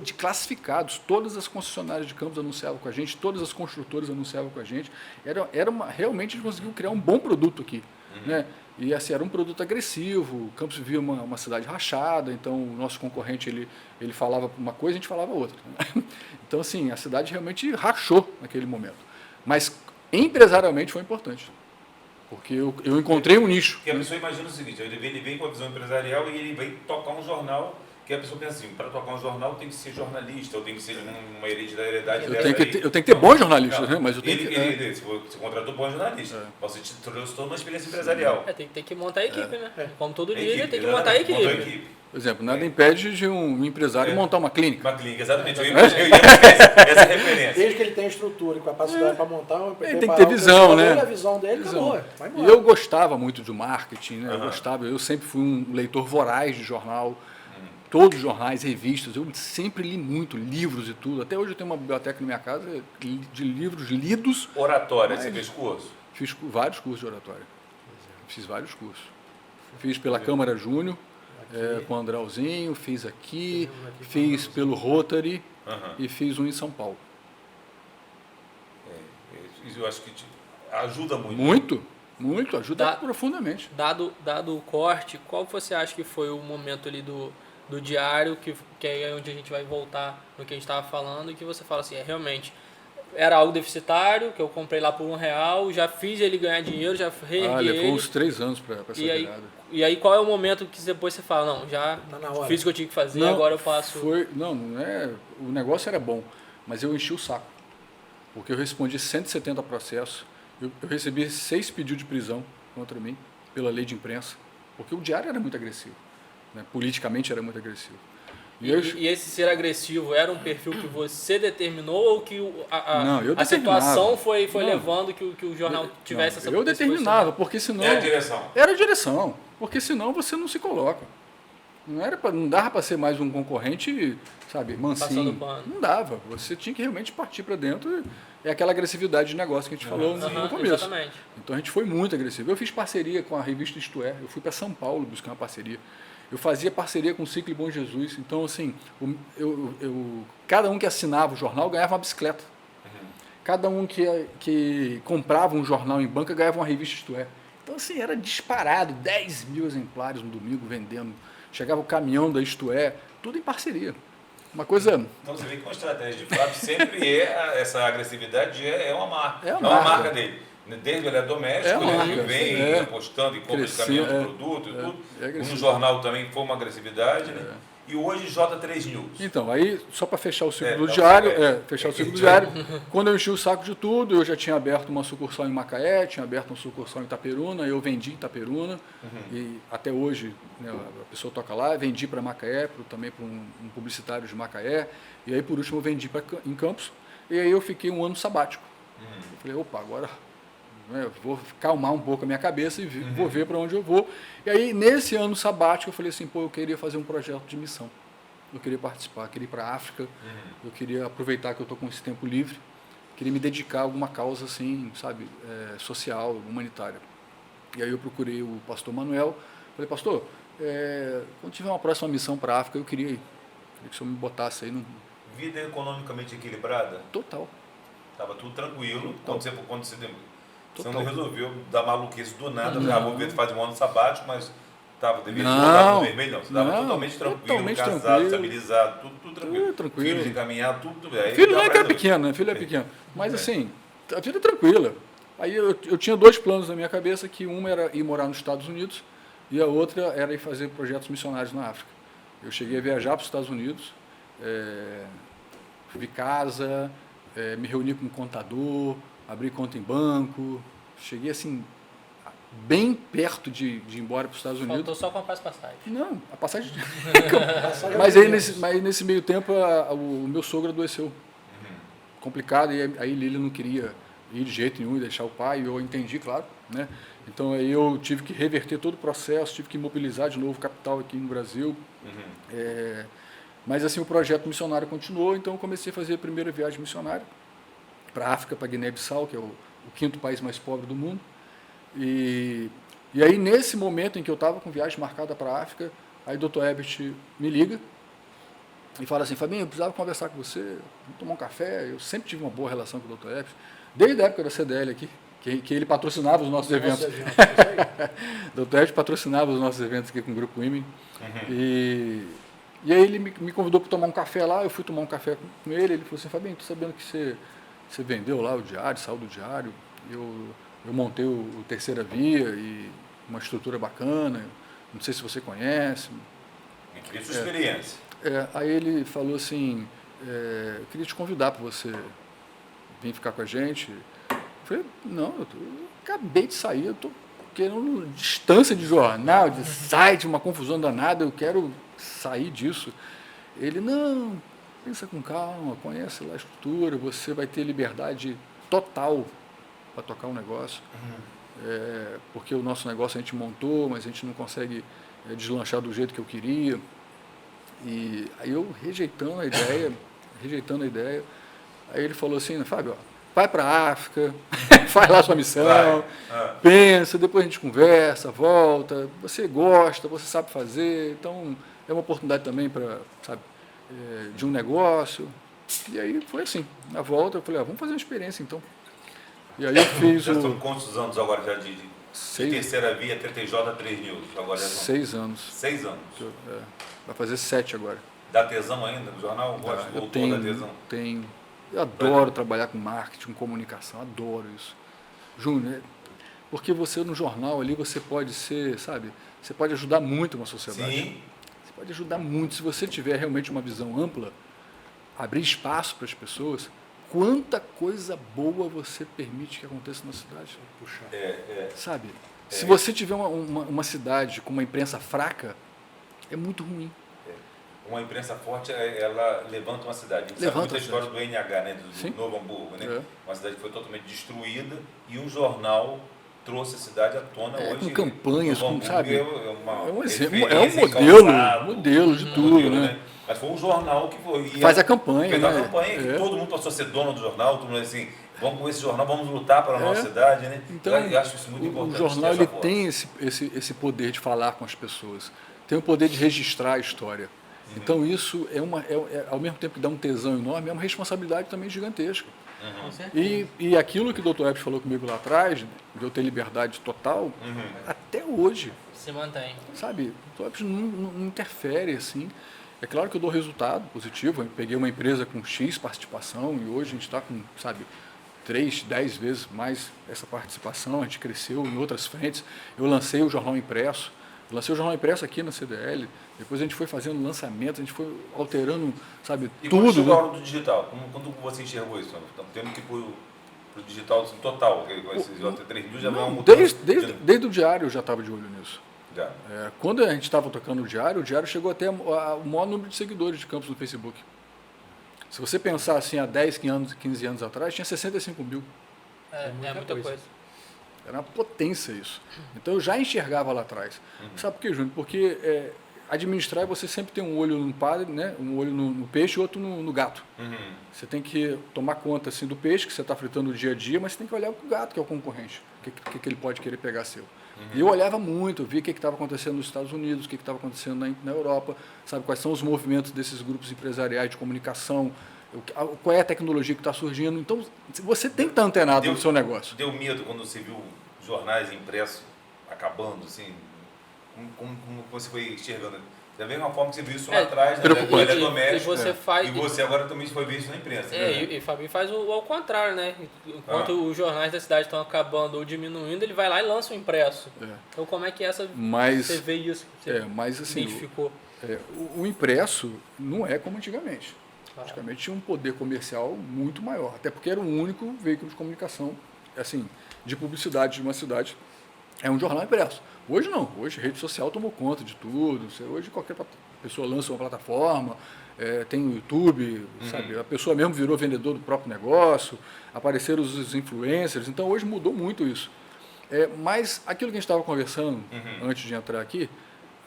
de classificados. Todas as concessionárias de campos anunciavam com a gente, todas as construtoras anunciavam com a gente. Realmente a gente conseguiu criar um bom produto aqui. Né? E assim, era um produto agressivo, Campos vivia uma cidade rachada, então o nosso concorrente ele falava uma coisa e a gente falava outra. Então assim, a cidade realmente rachou naquele momento. Mas empresarialmente foi importante. Porque eu encontrei um nicho. Porque a pessoa imagina o seguinte, ele vem com a visão empresarial e ele vai tocar um jornal, que a pessoa pensa assim, para tocar um jornal tem que ser jornalista, ou tem que ser uma heredidariedade eu tenho que ter bons jornalistas, né? Mas eu tenho você contratou bons jornalistas, você trouxe toda uma experiência empresarial. Tem que montar a equipe, né? Como todo líder, tem que montar a equipe. Por exemplo, nada impede de um empresário montar uma clínica. Uma clínica, exatamente. Eu ia essa referência. Desde que ele tenha estrutura e capacidade para montar, ele tem que ter visão, né? A visão dele, acabou. E eu gostava muito de marketing, né? Eu sempre fui um leitor voraz de jornal. Todos os jornais, revistas, eu sempre li muito, livros e tudo. Até hoje eu tenho uma biblioteca na minha casa de livros lidos. Oratória, você fez curso? Fiz vários cursos de oratória. Fiz vários cursos. Fiz pela Câmara Júnior, com o Andrauzinho, fiz aqui, fiz pelo Rotary e fiz um em São Paulo. Eu acho que ajuda muito. Muito, ajuda profundamente. Dado o corte, qual você acha que foi o momento ali do diário, que é onde a gente vai voltar no que a gente estava falando, e que você fala assim, realmente, era algo deficitário, que eu comprei lá por R$1, já fiz ele ganhar dinheiro, já reergui levou uns 3 anos para essa virada. E aí qual é o momento que depois você fala, não, já fiz o que eu tinha que fazer, agora eu faço... O negócio era bom, mas eu enchi o saco, porque eu respondi 170 processos, eu recebi 6 pedidos de prisão contra mim, pela lei de imprensa, porque o diário era muito agressivo. Né? Politicamente era muito agressivo. E esse ser agressivo era um perfil que você determinou ou que a situação foi levando que o jornal tivesse essa... Eu determinava, porque senão... Era a direção. Era a direção, porque senão você não se coloca. Não dava para ser mais um concorrente, sabe, mansinho. Não dava. Você tinha que realmente partir para dentro. É aquela agressividade de negócio que a gente falou no começo. Exatamente. Então a gente foi muito agressivo. Eu fiz parceria com a revista Isto É. Eu fui para São Paulo buscar uma parceria. Eu fazia parceria com o Ciclo Bom Jesus. Então, assim, cada um que assinava o jornal ganhava uma bicicleta. Cada um que comprava um jornal em banca ganhava uma revista Isto É. Então, assim, era disparado. 10 mil exemplares no domingo vendendo. Chegava o caminhão da Isto É. Tudo em parceria. Uma coisa... Então, você vê que uma estratégia de Fábio sempre essa agressividade é uma marca. É uma marca dele. Desde o eletrodoméstico, ele vem apostando em compra de caminhão de produto e tudo. No jornal também foi uma agressividade, né? E hoje J3 News. Então, aí, só para fechar o ciclo do diário, quando eu enchi o saco de tudo, eu já tinha aberto uma sucursal em Macaé, tinha aberto uma sucursal em Itaperuna, eu vendi em Itaperuna, e até hoje, né, a pessoa toca lá, vendi para Macaé, também para um publicitário de Macaé, e aí por último eu vendi em Campos, e aí eu fiquei um ano sabático. Eu falei, opa, agora... vou calmar um pouco a minha cabeça e vou ver para onde eu vou. E aí, nesse ano sabático, eu falei assim, eu queria fazer um projeto de missão. Eu queria participar, queria ir para a África, eu queria aproveitar que eu estou com esse tempo livre, queria me dedicar a alguma causa, assim, sabe, social, humanitária. E aí eu procurei o pastor Manuel, falei, pastor, quando tiver uma próxima missão para a África, eu queria ir. Queria que o senhor me botasse aí. Vida economicamente equilibrada? Total. Estava tudo tranquilo. Total. Quando você você não resolveu dar maluquice do nada, vou ver, faz um ano sabático, mas devia voltar no vermelho, não. Você estava totalmente tranquilo, casado, estabilizado, tudo tranquilo. Filhos encaminhados, tudo bem. Filho não é pequeno, né? Filho é pequeno. Mas assim, a vida é tranquila. Aí eu tinha 2 planos na minha cabeça, que uma era ir morar nos Estados Unidos e a outra era ir fazer projetos missionários na África. Eu cheguei a viajar para os Estados Unidos, vi casa, me reuni com um contador, abri conta em banco, cheguei assim, bem perto de ir embora para os Estados Unidos. Faltou só comprar as passagens. Não, a passagem... mas aí nesse meio tempo o meu sogro adoeceu. Complicado, e aí Lília não queria ir de jeito nenhum e deixar o pai, e eu entendi, claro. né? Então aí eu tive que reverter todo o processo, tive que mobilizar de novo capital aqui no Brasil. Mas assim, o projeto missionário continuou, então eu comecei a fazer a primeira viagem missionária para a África, para Guiné-Bissau, que é o 5º país mais pobre do mundo. E aí, nesse momento em que eu estava com viagem marcada para a África, aí o Dr. Herbert me liga e fala assim, Fabinho, eu precisava conversar com você, vamos tomar um café. Eu sempre tive uma boa relação com o Dr. Herbert, desde a época da CDL aqui, que ele patrocinava os nossos eventos. O Dr. Herbert patrocinava os nossos eventos aqui com o Grupo Women. E aí ele me convidou para tomar um café lá, eu fui tomar um café com ele, ele falou assim, Fabinho, estou sabendo que você vendeu lá o diário, saiu do diário, eu montei o Terceira Via e uma estrutura bacana, não sei se você conhece. Me queria sua experiência. Aí ele falou assim, eu queria te convidar para você vir ficar com a gente. Eu falei, não, eu acabei de sair, eu estou querendo distância de jornal, de site, uma confusão danada, eu quero sair disso. Ele, não, pensa com calma, conhece lá a estrutura, você vai ter liberdade total para tocar um negócio, porque o nosso negócio a gente montou, mas a gente não consegue deslanchar do jeito que eu queria. E aí eu rejeitando a ideia, aí ele falou assim, Fábio, ó, vai para a África, faz lá sua missão, pensa, depois a gente conversa, volta, você gosta, você sabe fazer, então é uma oportunidade também para, sabe, de um negócio. E aí foi assim, na volta eu falei, vamos fazer uma experiência então. E aí eu fiz já são quantos anos agora já de Terceira Via, TTJ, 3 News? Agora já são 6 anos. 6 anos. Vai fazer 7 agora. Dá tesão ainda no jornal? Voltou da tesão? Tenho. Eu adoro trabalhar com marketing, com comunicação, adoro isso. Júnior, porque você no jornal ali, você pode ser, sabe, você pode ajudar muito uma sociedade. Sim. Você pode ajudar muito, se você tiver realmente uma visão ampla, abrir espaço para as pessoas, quanta coisa boa você permite que aconteça na cidade. Sabe? Se você tiver uma cidade com uma imprensa fraca, é muito ruim. Uma imprensa forte, ela levanta uma cidade. A gente sabe muita história do NH, né, do Novo Hamburgo, né? Uma cidade que foi totalmente destruída e um jornal trouxe a cidade à tona hoje. Com campanhas, sabe? É um exemplo, é um modelo de tudo, né? Mas foi um jornal que foi... Faz a campanha, fez a campanha, que todo mundo passou a ser dono do jornal, todo mundo assim, vamos com esse jornal, vamos lutar pela nossa cidade, né? Então, eu acho isso muito importante. O jornal ele tem esse poder de falar com as pessoas, tem o poder de registrar a história. Então isso ao mesmo tempo que dá um tesão enorme, é uma responsabilidade também gigantesca. E aquilo que o Dr. Herbert falou comigo lá atrás, de eu ter liberdade total, até hoje se mantém. Sabe, o Dr. Herbert não interfere assim. É claro que eu dou resultado positivo, eu peguei uma empresa com X participação e hoje a gente está com, sabe, 3, 10 vezes mais essa participação, a gente cresceu em outras frentes. Eu lancei o jornal impresso, aqui na CDL, depois a gente foi fazendo lançamento, a gente foi alterando, sabe, e tudo. E quando chegou a hora do digital, quando você enxergou isso? Estamos tendo que ir para o digital assim, total, esse J3 News já não é um mudança. Desde o diário eu já estava de olho nisso. Quando a gente estava tocando o diário chegou até o maior número de seguidores de Campos no Facebook. Se você pensar assim, há 10, 15 anos atrás, tinha 65 mil. É muita coisa. Era uma potência isso. Então eu já enxergava lá atrás. Sabe por quê, Júnior? Porque administrar você sempre tem um olho no padre, né? Um olho no peixe e outro no gato. Você tem que tomar conta assim, do peixe que você está fritando no dia a dia, mas você tem que olhar para o gato, que é o concorrente. O que ele pode querer pegar seu. E eu olhava muito, eu via o que estava acontecendo nos Estados Unidos, o que estava acontecendo na Europa, sabe, quais são os movimentos desses grupos empresariais de comunicação, qual é a tecnologia que está surgindo. Então, você tem que estar antenado no seu negócio. Deu medo quando você viu jornais impressos acabando, assim? Como você foi enxergando? Da mesma forma que você viu isso lá atrás, né? E você agora também foi ver isso na imprensa. E Fabinho faz ao contrário, né? Enquanto os jornais da cidade estão acabando ou diminuindo, ele vai lá e lança o impresso. Então como é que você vê isso? Mas assim, identificou? O impresso não é como antigamente. Antigamente tinha um poder comercial muito maior, até porque era o único veículo de comunicação, assim, de publicidade de uma cidade. É um jornal impresso. Hoje não. Hoje a rede social tomou conta de tudo. Hoje qualquer pessoa lança uma plataforma, tem o YouTube, sabe? A pessoa mesmo virou vendedor do próprio negócio, apareceram os influencers. Então hoje mudou muito isso. Mas aquilo que a gente estava conversando antes de entrar aqui,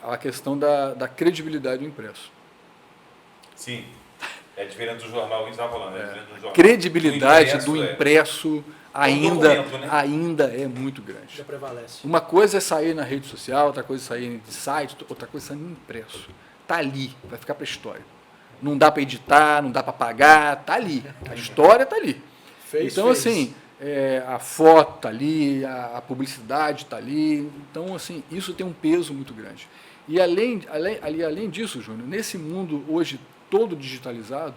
a questão da credibilidade do impresso. Sim. É diferente do jornal que a gente estava falando. Credibilidade do impresso ainda é muito grande. Já prevalece. Uma coisa é sair na rede social, outra coisa é sair de site, outra coisa é sair no impresso. Está ali, vai ficar para a história. Não dá para editar, não dá para pagar, está ali. A história está ali. Então, assim, a foto está ali, a publicidade está ali. Então, assim, isso tem um peso muito grande. E além disso, Júnior, nesse mundo hoje todo digitalizado,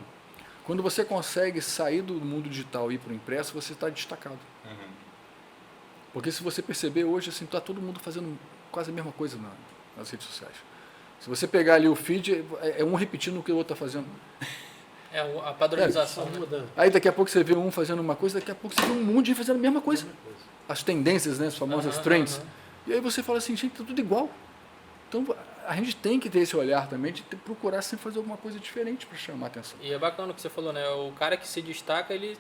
quando você consegue sair do mundo digital e ir para o impresso, você está destacado. Porque se você perceber hoje, assim, está todo mundo fazendo quase a mesma coisa nas redes sociais. Se você pegar ali o feed, é um repetindo o que o outro está fazendo. A padronização. Né? Aí daqui a pouco você vê um fazendo uma coisa, daqui a pouco você vê um monte de gente fazendo a mesma coisa. As tendências, né, as famosas trends. E aí você fala assim, gente, tá tudo igual. Então a gente tem que ter esse olhar também de procurar sempre fazer alguma coisa diferente para chamar a atenção. E é bacana o que você falou, né? O cara que se destaca, ele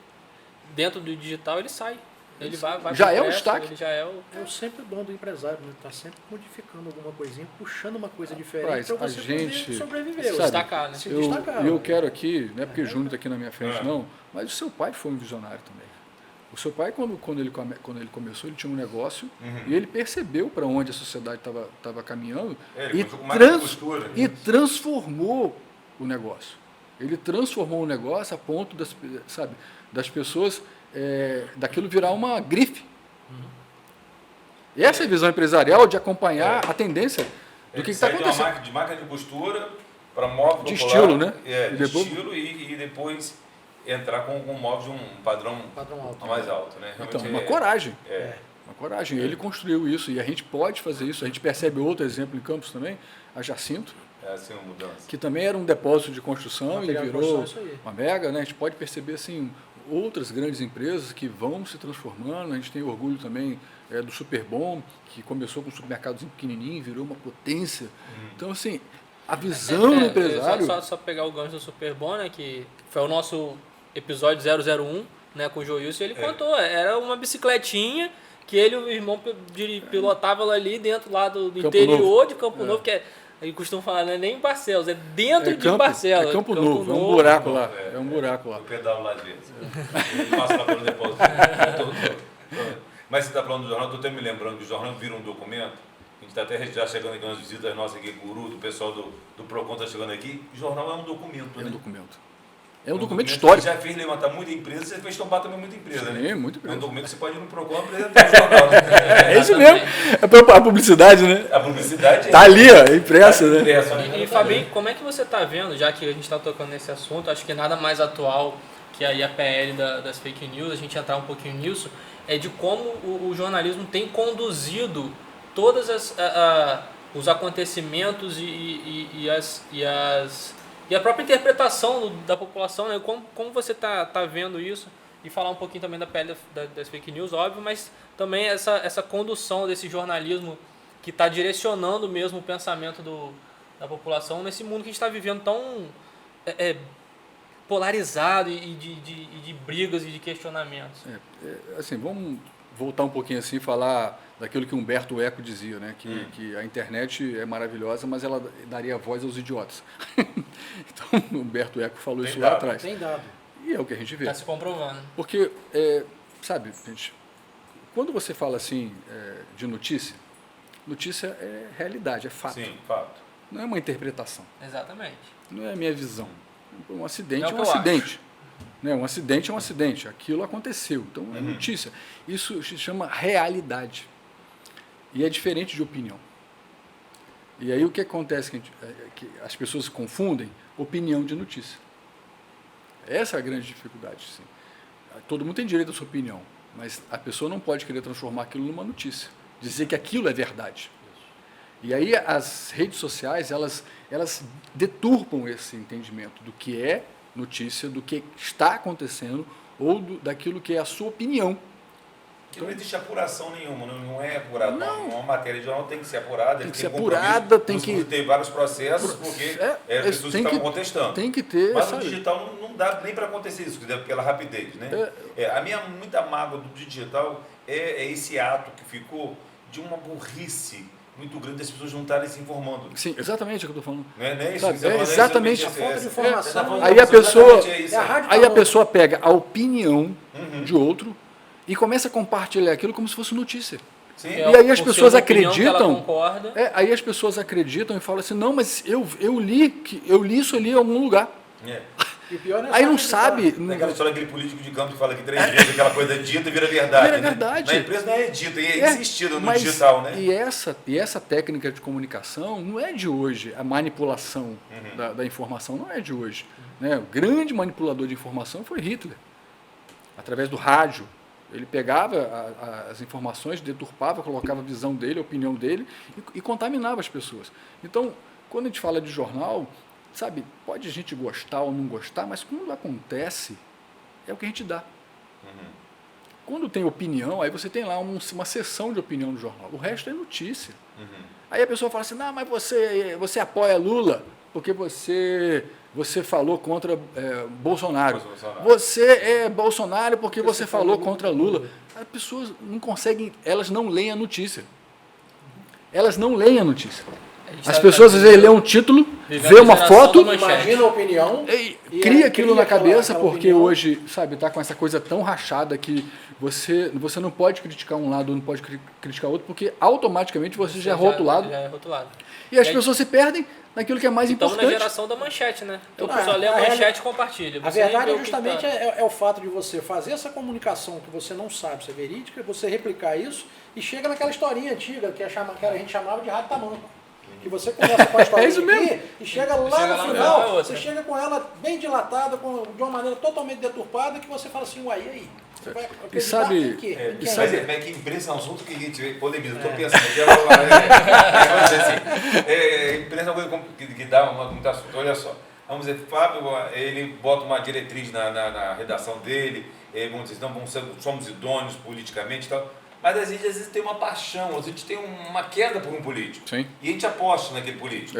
dentro do digital, ele sai. Ele vai já é o destaque. Ele já é o... É sempre bom do empresário, né? Tá sempre modificando alguma coisinha, puxando uma coisa diferente para você poder sobreviver. Sabe, destacar, né? Eu quero aqui, não é porque o Júnior está aqui na minha frente, não, mas o seu pai foi um visionário também. O seu pai, quando ele começou, ele tinha um negócio e ele percebeu para onde a sociedade estava caminhando e transformou o negócio. Ele transformou o negócio a ponto das pessoas, daquilo virar uma grife. E essa é a visão empresarial de acompanhar a tendência do que está acontecendo. De máquina de costura para móvel de popular, estilo, né? Estilo e depois entrar com um móvel de um padrão alto, mais alto, né? Então, uma coragem. Uma coragem. Ele construiu isso e a gente pode fazer isso. A gente percebe outro exemplo em Campos também, a Jacinto, assim uma mudança. Que também era um depósito de construção e virou uma mega, né? A gente pode perceber assim outras grandes empresas que vão se transformando. A gente tem orgulho também do Superbom, que começou com um supermercadozinho pequenininho, virou uma potência. Então, assim, a visão do empresário... Só pegar o gancho do Superbom, né, que foi o nosso episódio 001, né, com o Joilson, ele contou, era uma bicicletinha que ele e o irmão pilotavam ali dentro lá do interior de Campo Novo, que ele costuma falar, não é nem em Barcelos, é dentro de Barcelos. É Campo Novo, é um buraco lá. É um buraco lá. Eu pedalo lá às vezes. Eu passo lá pelo depósito. Mas você está falando do jornal, estou até me lembrando que o jornal vira um documento. A gente está até já chegando aqui umas visitas nossas aqui, Guru, do pessoal do Procon está chegando aqui. O jornal é um documento, né? É um documento histórico. Já fez levantar muita empresa, você fez tombar também muita empresa, né? Sim, muita empresa. É um documento que você pode ir no Procon e apresentar no jornal. Né? É isso mesmo. É a publicidade, né? A publicidade tá ali, ó, impressa, né? E Fabinho, como é que você está vendo, já que a gente está tocando nesse assunto, acho que nada mais atual que aí a PL das fake news, a gente entrar um pouquinho nisso, é de como o jornalismo tem conduzido todos os acontecimentos e a própria interpretação da população, né? Como você tá vendo isso? E falar um pouquinho também da pele das fake news, óbvio, mas também essa condução desse jornalismo que está direcionando mesmo o pensamento da população nesse mundo que a gente está vivendo tão polarizado e de brigas e de questionamentos. Assim, vamos voltar um pouquinho assim e falar daquilo que Humberto Eco dizia, né? Que a internet é maravilhosa, mas ela daria voz aos idiotas. Então, Humberto Eco falou isso lá atrás. Tem dado. E é o que a gente vê. Está se comprovando. Porque, sabe, gente, quando você fala assim de notícia é realidade, é fato. Sim, fato. Não é uma interpretação. Exatamente. Não é a minha visão. Um acidente é um acidente. Né? Um acidente é um acidente. Aquilo aconteceu. Então, é notícia. Isso se chama realidade. E é diferente de opinião. E aí o que acontece que as pessoas confundem opinião de notícia. Essa é a grande dificuldade. Sim. Todo mundo tem direito à sua opinião, mas a pessoa não pode querer transformar aquilo numa notícia. Dizer que aquilo é verdade. E aí as redes sociais, elas deturpam esse entendimento do que é notícia, do que está acontecendo ou daquilo que é a sua opinião. Então, não existe apuração nenhuma, não é apurado. Uma matéria de jornal tem que ser apurada. Tem que ser apurada, tem que ter vários processos, porque as pessoas estavam contestando. Tem que ter. Mas no digital não dá nem para acontecer isso, pela rapidez. Né? A minha muita mágoa do digital é esse ato que ficou de uma burrice muito grande das pessoas não estarem se informando. Sim, exatamente o que eu estou falando. Não é isso? Exatamente. A falta de informação. Aí a pessoa pega a opinião de outro e começa a compartilhar aquilo como se fosse notícia. Sim. E aí as pessoas acreditam. Aí as pessoas acreditam e falam assim, não, mas eu li isso ali em algum lugar. E o pior aí não sabe. Aquela história daquele político de campo que fala que 3 vezes aquela coisa é dita e vira verdade. Vira verdade. Na empresa não é dita, é insistido no digital, né? E essa técnica de comunicação não é de hoje. A manipulação da informação não é de hoje. Né? O grande manipulador de informação foi Hitler. Através do rádio. Ele pegava as informações, deturpava, colocava a visão dele, a opinião dele e contaminava as pessoas. Então, quando a gente fala de jornal, sabe, pode a gente gostar ou não gostar, mas quando acontece, é o que a gente dá. Quando tem opinião, aí você tem lá uma seção de opinião no jornal. O resto é notícia. Aí a pessoa fala assim, não, mas você apoia Lula porque você falou contra Bolsonaro. Você é Bolsonaro porque você falou contra Lula. As pessoas não conseguem, elas não leem a notícia. Elas não leem a notícia. As pessoas, às vezes, lêem um título, vê uma foto, imagina a opinião, cria aquilo na cabeça, porque hoje, sabe, tá com essa coisa tão rachada que você não pode criticar um lado, não pode criticar outro, porque automaticamente você já é rotulado. E as pessoas se perdem naquilo que é mais importante. Estamos na geração da manchete, né? Então a pessoa lê a manchete e compartilha. A verdade é justamente o fato de você fazer essa comunicação que você não sabe se é verídica, você replicar isso e chega naquela historinha antiga que a gente chamava de rato tamanco. Que você começa com a história aqui e chega lá no final, você chega com ela bem dilatada, de uma maneira totalmente deturpada, que você fala assim, uai, e aí? Você vai acreditar em quê? Mas que imprensa é um assunto que a gente polemiza. Estou pensando imprensa é uma coisa que dá muito assunto. Olha só, vamos dizer, Fábio, ele bota uma diretriz na redação dele, vamos dizer, não, somos idôneos politicamente e tal. Mas às vezes tem uma paixão, a gente tem uma queda por um político. Sim. E a gente aposta naquele político.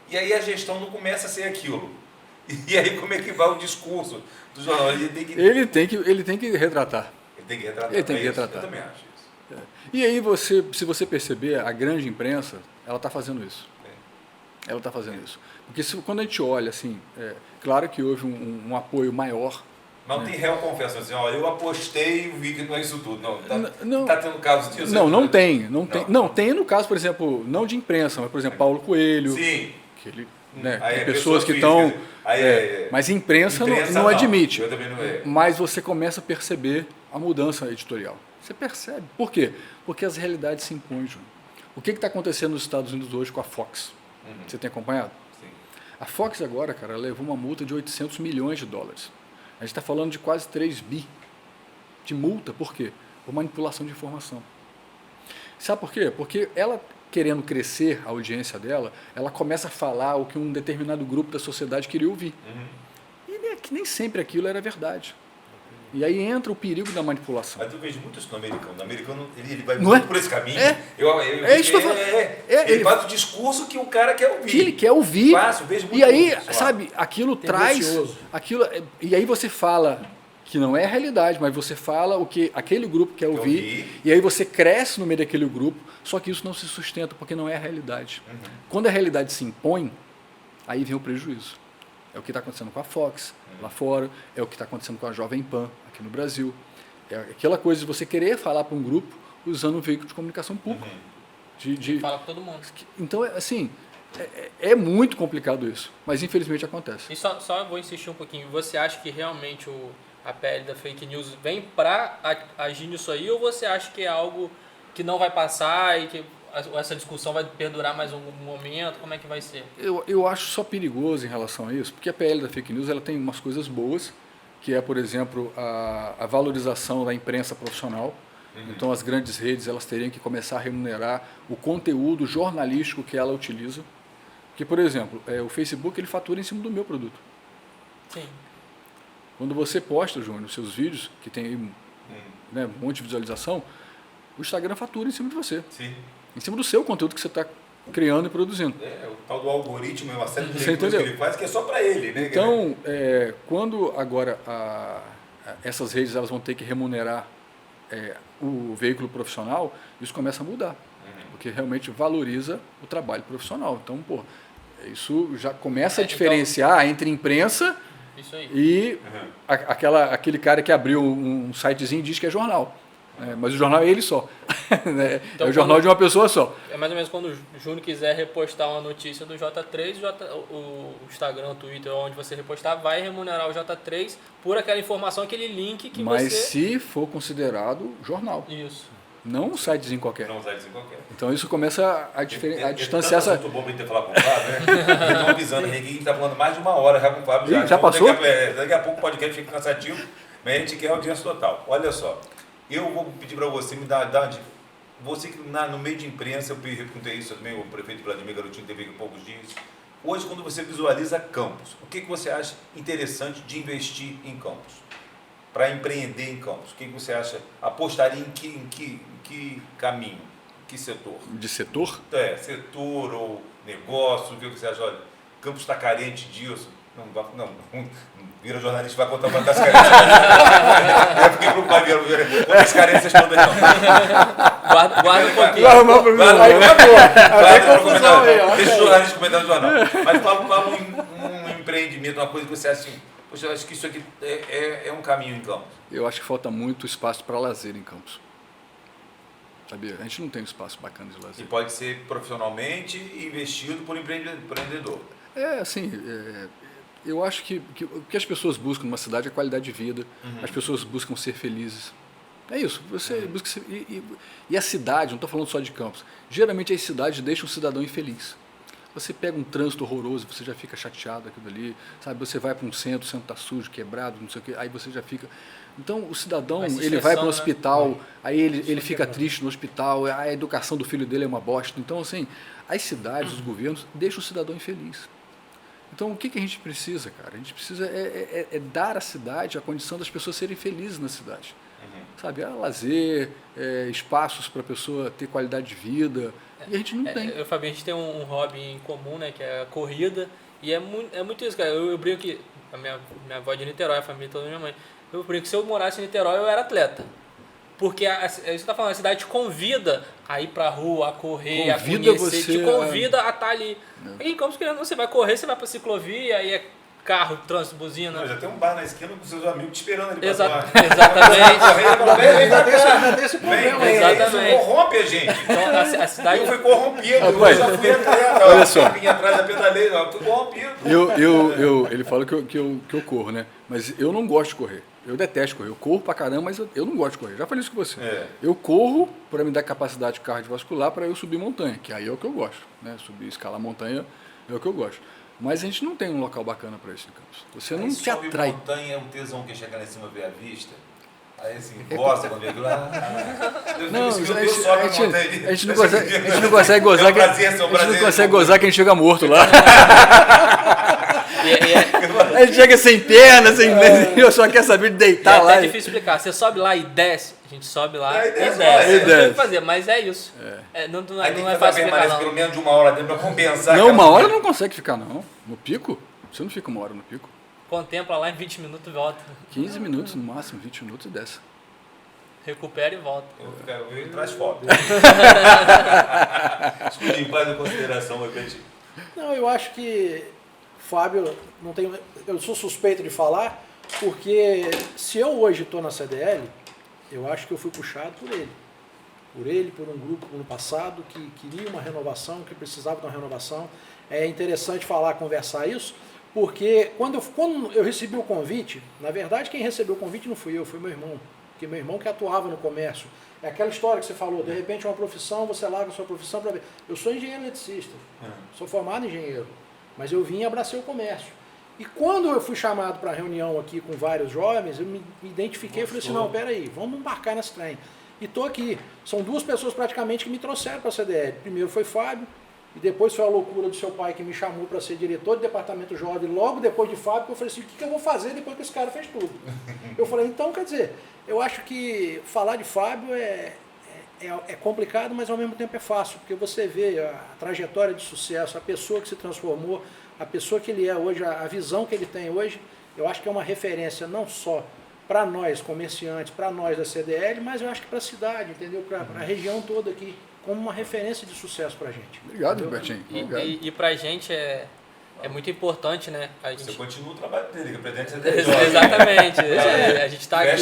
E aí a gestão não começa a ser aquilo. E aí como é que vai o discurso do jornal? Ele tem que retratar. Ele tem que retratar. Eu também acho isso. E aí se você perceber, a grande imprensa, ela está fazendo isso. Ela está fazendo isso. Porque quando a gente olha, assim, claro que houve um apoio maior. Mas não tem réu confesso, assim, olha, eu apostei e vi que não é isso tudo. Não está tendo caso disso. Não tem. Não, tem no caso, por exemplo, não de imprensa, mas, por exemplo, Paulo Coelho. Sim. Que ele, tem pessoas que estão... mas imprensa não admite. Eu também não é. Mas você começa a perceber a mudança editorial. Você percebe. Por quê? Porque as realidades se impõem, Júnior. O que está acontecendo nos Estados Unidos hoje com a Fox? Você tem acompanhado? Sim. A Fox agora, cara, levou uma multa de $800 milhões. A gente está falando de quase 3 bi de multa. Por quê? Por manipulação de informação. Sabe por quê? Porque ela, querendo crescer a audiência dela, ela começa a falar o que um determinado grupo da sociedade queria ouvir. E nem sempre aquilo era verdade. E aí entra o perigo da manipulação. Mas eu vejo muito isso no americano. O americano ele vai muito por esse caminho. Ele faz o discurso que o cara quer ouvir. Que ele quer ouvir. Vejo muito e aí, isso, sabe, aquilo traz... E aí você fala que não é a realidade, mas você fala o que aquele grupo quer ouvir. E aí você cresce no meio daquele grupo, só que isso não se sustenta, porque não é a realidade. Quando a realidade se impõe, aí vem o prejuízo. É o que está acontecendo com a Fox, lá fora, é o que está acontecendo com a Jovem Pan, aqui no Brasil. É aquela coisa de você querer falar para um grupo usando um veículo de comunicação público. Fala com todo mundo. Então, assim, é muito complicado isso, mas infelizmente acontece. E só vou insistir um pouquinho. Você acha que realmente a PL da fake news vem para agir nisso aí, ou você acha que é algo que não vai passar e que essa discussão vai perdurar mais um momento? Como é que vai ser? Eu acho só perigoso em relação a isso, porque a PL da fake news ela tem umas coisas boas, que é, por exemplo, a valorização da imprensa profissional. Então, as grandes redes elas teriam que começar a remunerar o conteúdo jornalístico que ela utiliza. Porque, por exemplo, o Facebook ele fatura em cima do meu produto. Sim. Quando você posta, Júnior, os seus vídeos, que tem aí, um monte de visualização, o Instagram fatura em cima de você. Sim. Em cima do seu conteúdo que você está criando e produzindo. O tal do algoritmo é uma série de coisas que ele faz que é só para ele, né? Então, quando agora essas redes elas vão ter que remunerar o veículo profissional, isso começa a mudar. Porque realmente valoriza o trabalho profissional. Então, isso já começa a diferenciar entre imprensa e aquele cara que abriu um sitezinho e diz que é jornal. Mas o jornal é ele só. Então, é o jornal de uma pessoa só. É mais ou menos quando o Júnior quiser repostar uma notícia do J3, o Instagram, o Twitter, onde você repostar, vai remunerar o J3 por aquela informação, aquele link que Mas se for considerado jornal. Isso. Não um sitezinho qualquer. Não um sitezinho qualquer. Então isso começa a distanciar essa... É muito bom pra gente ter falar com o Fábio, né? Estão avisando aqui que a gente está falando mais de uma hora já com o Fábio. Já passou? Daqui a pouco o podcast fica cansativo, mas a gente quer audiência total. Olha só, eu vou pedir para você me dar uma dica. Você que no meio de imprensa, eu perguntei isso também, o prefeito Vladimir Garotinho teve aqui há poucos dias. Hoje, quando você visualiza Campos, o que você acha interessante de investir em Campos? Para empreender em Campos, o que você acha? Apostaria em que caminho? Que setor? De setor? Setor ou negócio, o que você acha? Olha, Campos está carente disso. Não, vira jornalista, vai contar uma das carências. Eu fiquei preocupado, quantas carências todas não. Guarda um pouquinho. Deixa o jornalista comentar no jornal. Mas fala um empreendimento, uma coisa que você acha assim, poxa, eu acho que isso aqui é um caminho em Campos. Eu acho que falta muito espaço para lazer em Campos. Sabia? A gente não tem espaço bacana de lazer. E pode ser profissionalmente investido por empreendedor. Eu acho que o que as pessoas buscam numa cidade é qualidade de vida. As pessoas buscam ser felizes. É isso. Você busca ser, e a cidade, não estou falando só de Campos, geralmente as cidades deixam o cidadão infeliz. Você pega um trânsito horroroso, você já fica chateado aquilo ali, sabe? Você vai para um centro, o centro está sujo, quebrado, não sei o quê, aí você já fica... Então, o cidadão, ele vai para o hospital, né? Aí ele fica triste no hospital, a educação do filho dele é uma bosta. Então, assim, as cidades, os governos, deixam o cidadão infeliz. Então, o que a gente precisa, cara? A gente precisa dar à cidade a condição das pessoas serem felizes na cidade. Sabe? Lazer, espaços para a pessoa ter qualidade de vida. E a gente não tem. Eu e o Fabinho, a gente tem um hobby em comum, né? Que é a corrida. E é muito isso, cara. Eu brinco que a minha avó é de Niterói, a família toda da minha mãe. Eu brinco que se eu morasse em Niterói, eu era atleta. Porque você está falando, a cidade te convida a ir pra rua, a correr, a conhecer, te convida a estar ali. E em Campos, você vai correr, você vai pra ciclovia, aí é carro, trânsito, buzina. Não, já tem um bar na esquina com seus amigos te esperando ali pra Exatamente. Ainda tem esse problema aí. Exatamente. Isso corrompe a gente. Então, a cidade... Eu fui corrompido, eu já fui atleta. Olha só. Eu atrás da pedaleira, eu fui corrompido. Ele fala que eu corro, né? Mas eu não gosto de correr. Eu detesto correr. Eu corro pra caramba, mas eu não gosto de correr. Já falei isso com você. Eu corro para me dar capacidade cardiovascular para eu subir montanha, que aí é o que eu gosto. Né? Subir, escalar montanha é o que eu gosto. Mas a gente não tem um local bacana para isso em Campos. Você não te atrai. Montanha é um tesão que chega lá em cima ver a vista. Aí assim, gosta quando vê aquilo lá. Não, a gente não consegue gozar que a gente chega morto lá. A gente chega sem perna, sem eu só quer saber de deitar lá. É difícil explicar. Você sobe lá e desce, a gente sobe lá e desce. Não tem o que fazer, mas é isso. Não é fácil explicar, não. Pelo menos de uma hora dentro para compensar. Não, uma hora não consegue ficar, não. No pico, você não fica uma hora no pico. Contempla lá em 20 minutos e volta. 15 minutos no máximo, 20 minutos e desce. Recupera e volta. Eu traz foto. Escudinho, faz a consideração, repente. Não, eu acho que Fábio, eu sou suspeito de falar, porque se eu hoje estou na CDL, eu acho que eu fui puxado por ele. Por ele, por um grupo no passado que queria uma renovação, que precisava de uma renovação. É interessante falar, conversar isso, porque quando eu recebi o convite, na verdade quem recebeu o convite não fui eu, foi meu irmão. Porque meu irmão que atuava no comércio. É aquela história que você falou, de repente uma profissão, você larga a sua profissão para ver. Eu sou engenheiro eletricista, sou formado em engenheiro, mas eu vim e abracei o comércio. E quando eu fui chamado para a reunião aqui com vários jovens, eu me identifiquei e falei assim, não, peraí, vamos embarcar nesse trem. E estou aqui. São duas pessoas praticamente que me trouxeram para a CDL. Primeiro foi Fábio, e depois foi a loucura do seu pai que me chamou para ser diretor de departamento jovem. Logo depois de Fábio, eu falei assim, o que eu vou fazer depois que esse cara fez tudo? Eu falei, então, quer dizer, eu acho que falar de Fábio é complicado, mas ao mesmo tempo é fácil, porque você vê a trajetória de sucesso, a pessoa que se transformou, a pessoa que ele é hoje, a visão que ele tem hoje, eu acho que é uma referência não só para nós comerciantes, para nós da CDL, mas eu acho que para a cidade, entendeu? Para a região toda aqui, como uma referência de sucesso para a gente. Obrigado, Robertinho. E para a gente é muito importante, né? Você continua o trabalho dele, que é presidente da CDL. Exatamente. A gente está aqui,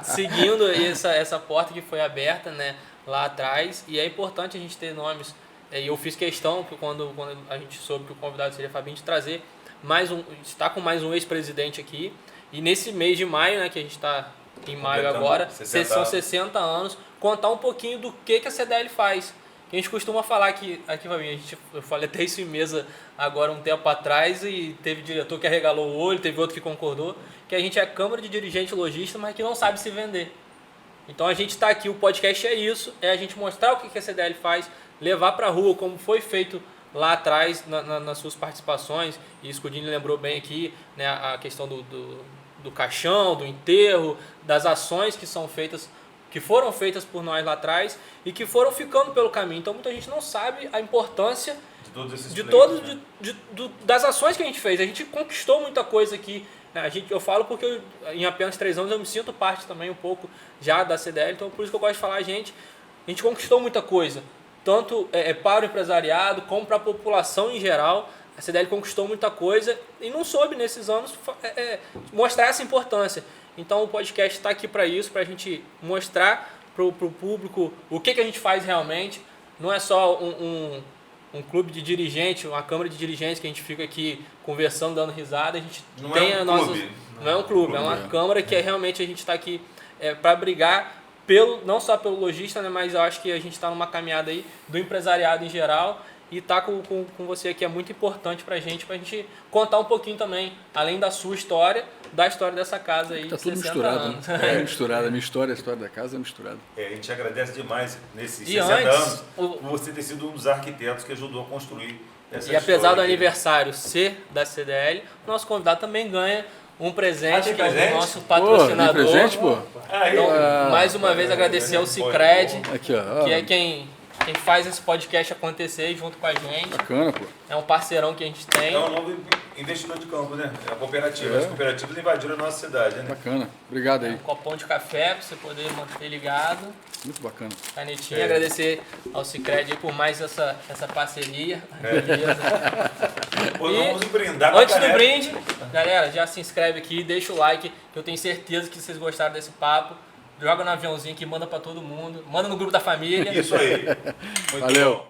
seguindo essa porta que foi aberta, né, lá atrás, e é importante a gente ter nomes. E eu fiz questão, quando a gente soube que o convidado seria Fabinho, de trazer está com mais um ex-presidente aqui, e nesse mês de maio, né, que a gente está em maio agora, são 60 anos, contar um pouquinho do que a CDL faz. A gente costuma falar aqui Fabinho, eu falei até isso em mesa agora um tempo atrás, e teve diretor que arregalou o olho, teve outro que concordou, que a gente é Câmara de Dirigente Lojista, mas que não sabe se vender. Então a gente está aqui, o podcast é isso, é a gente mostrar o que a CDL faz, levar para a rua como foi feito lá atrás nas suas participações, e o Scudini lembrou bem aqui, né, a questão do caixão, do enterro, das ações que foram feitas por nós lá atrás e que foram ficando pelo caminho. Então muita gente não sabe a importância das ações que a gente fez. A gente conquistou muita coisa aqui, né? Eu falo porque em apenas 3 anos eu me sinto parte também um pouco já da CDL, então por isso que eu gosto de falar, a gente conquistou muita coisa, tanto para o empresariado como para a população em geral. A CDL conquistou muita coisa e não soube nesses anos mostrar essa importância. Então o podcast está aqui para isso, para a gente mostrar para o público o que a gente faz realmente. Não é só um clube de dirigentes, uma câmara de dirigentes que a gente fica aqui conversando, dando risada. A gente não tem é um nossas. clube. Não é um clube, é uma câmara que realmente a gente está aqui para brigar não só pelo lojista, né, mas eu acho que a gente está numa caminhada aí do empresariado em geral. E estar com você aqui é muito importante para a gente contar um pouquinho também, além da sua história, da história dessa casa aí. Está tudo misturado, né? É misturado, a minha história, a história da casa é misturada. A gente agradece demais nesses 60 anos por você ter sido um dos arquitetos que ajudou a construir essa história. E apesar do aniversário ser da CDL, nosso convidado também ganha um presente, que é o nosso patrocinador. Pô, presente, pô? Então, mais uma vez agradecer ao Cicred, aqui, ó, que é quem faz esse podcast acontecer junto com a gente. Bacana, pô. É um parceirão que a gente tem. É um novo investidor de campo, né? É a cooperativa. As cooperativas invadiram a nossa cidade, né? Bacana. Obrigado aí. Um copão de café para você poder manter ligado. Muito bacana. Canetinha. Agradecer ao Cicred aí por mais essa parceria. Vamos brindar. Antes do brinde, galera, já se inscreve aqui, deixa o like, que eu tenho certeza que vocês gostaram desse papo. Joga no aviãozinho aqui, manda pra todo mundo. Manda no grupo da família. Isso aí. Valeu.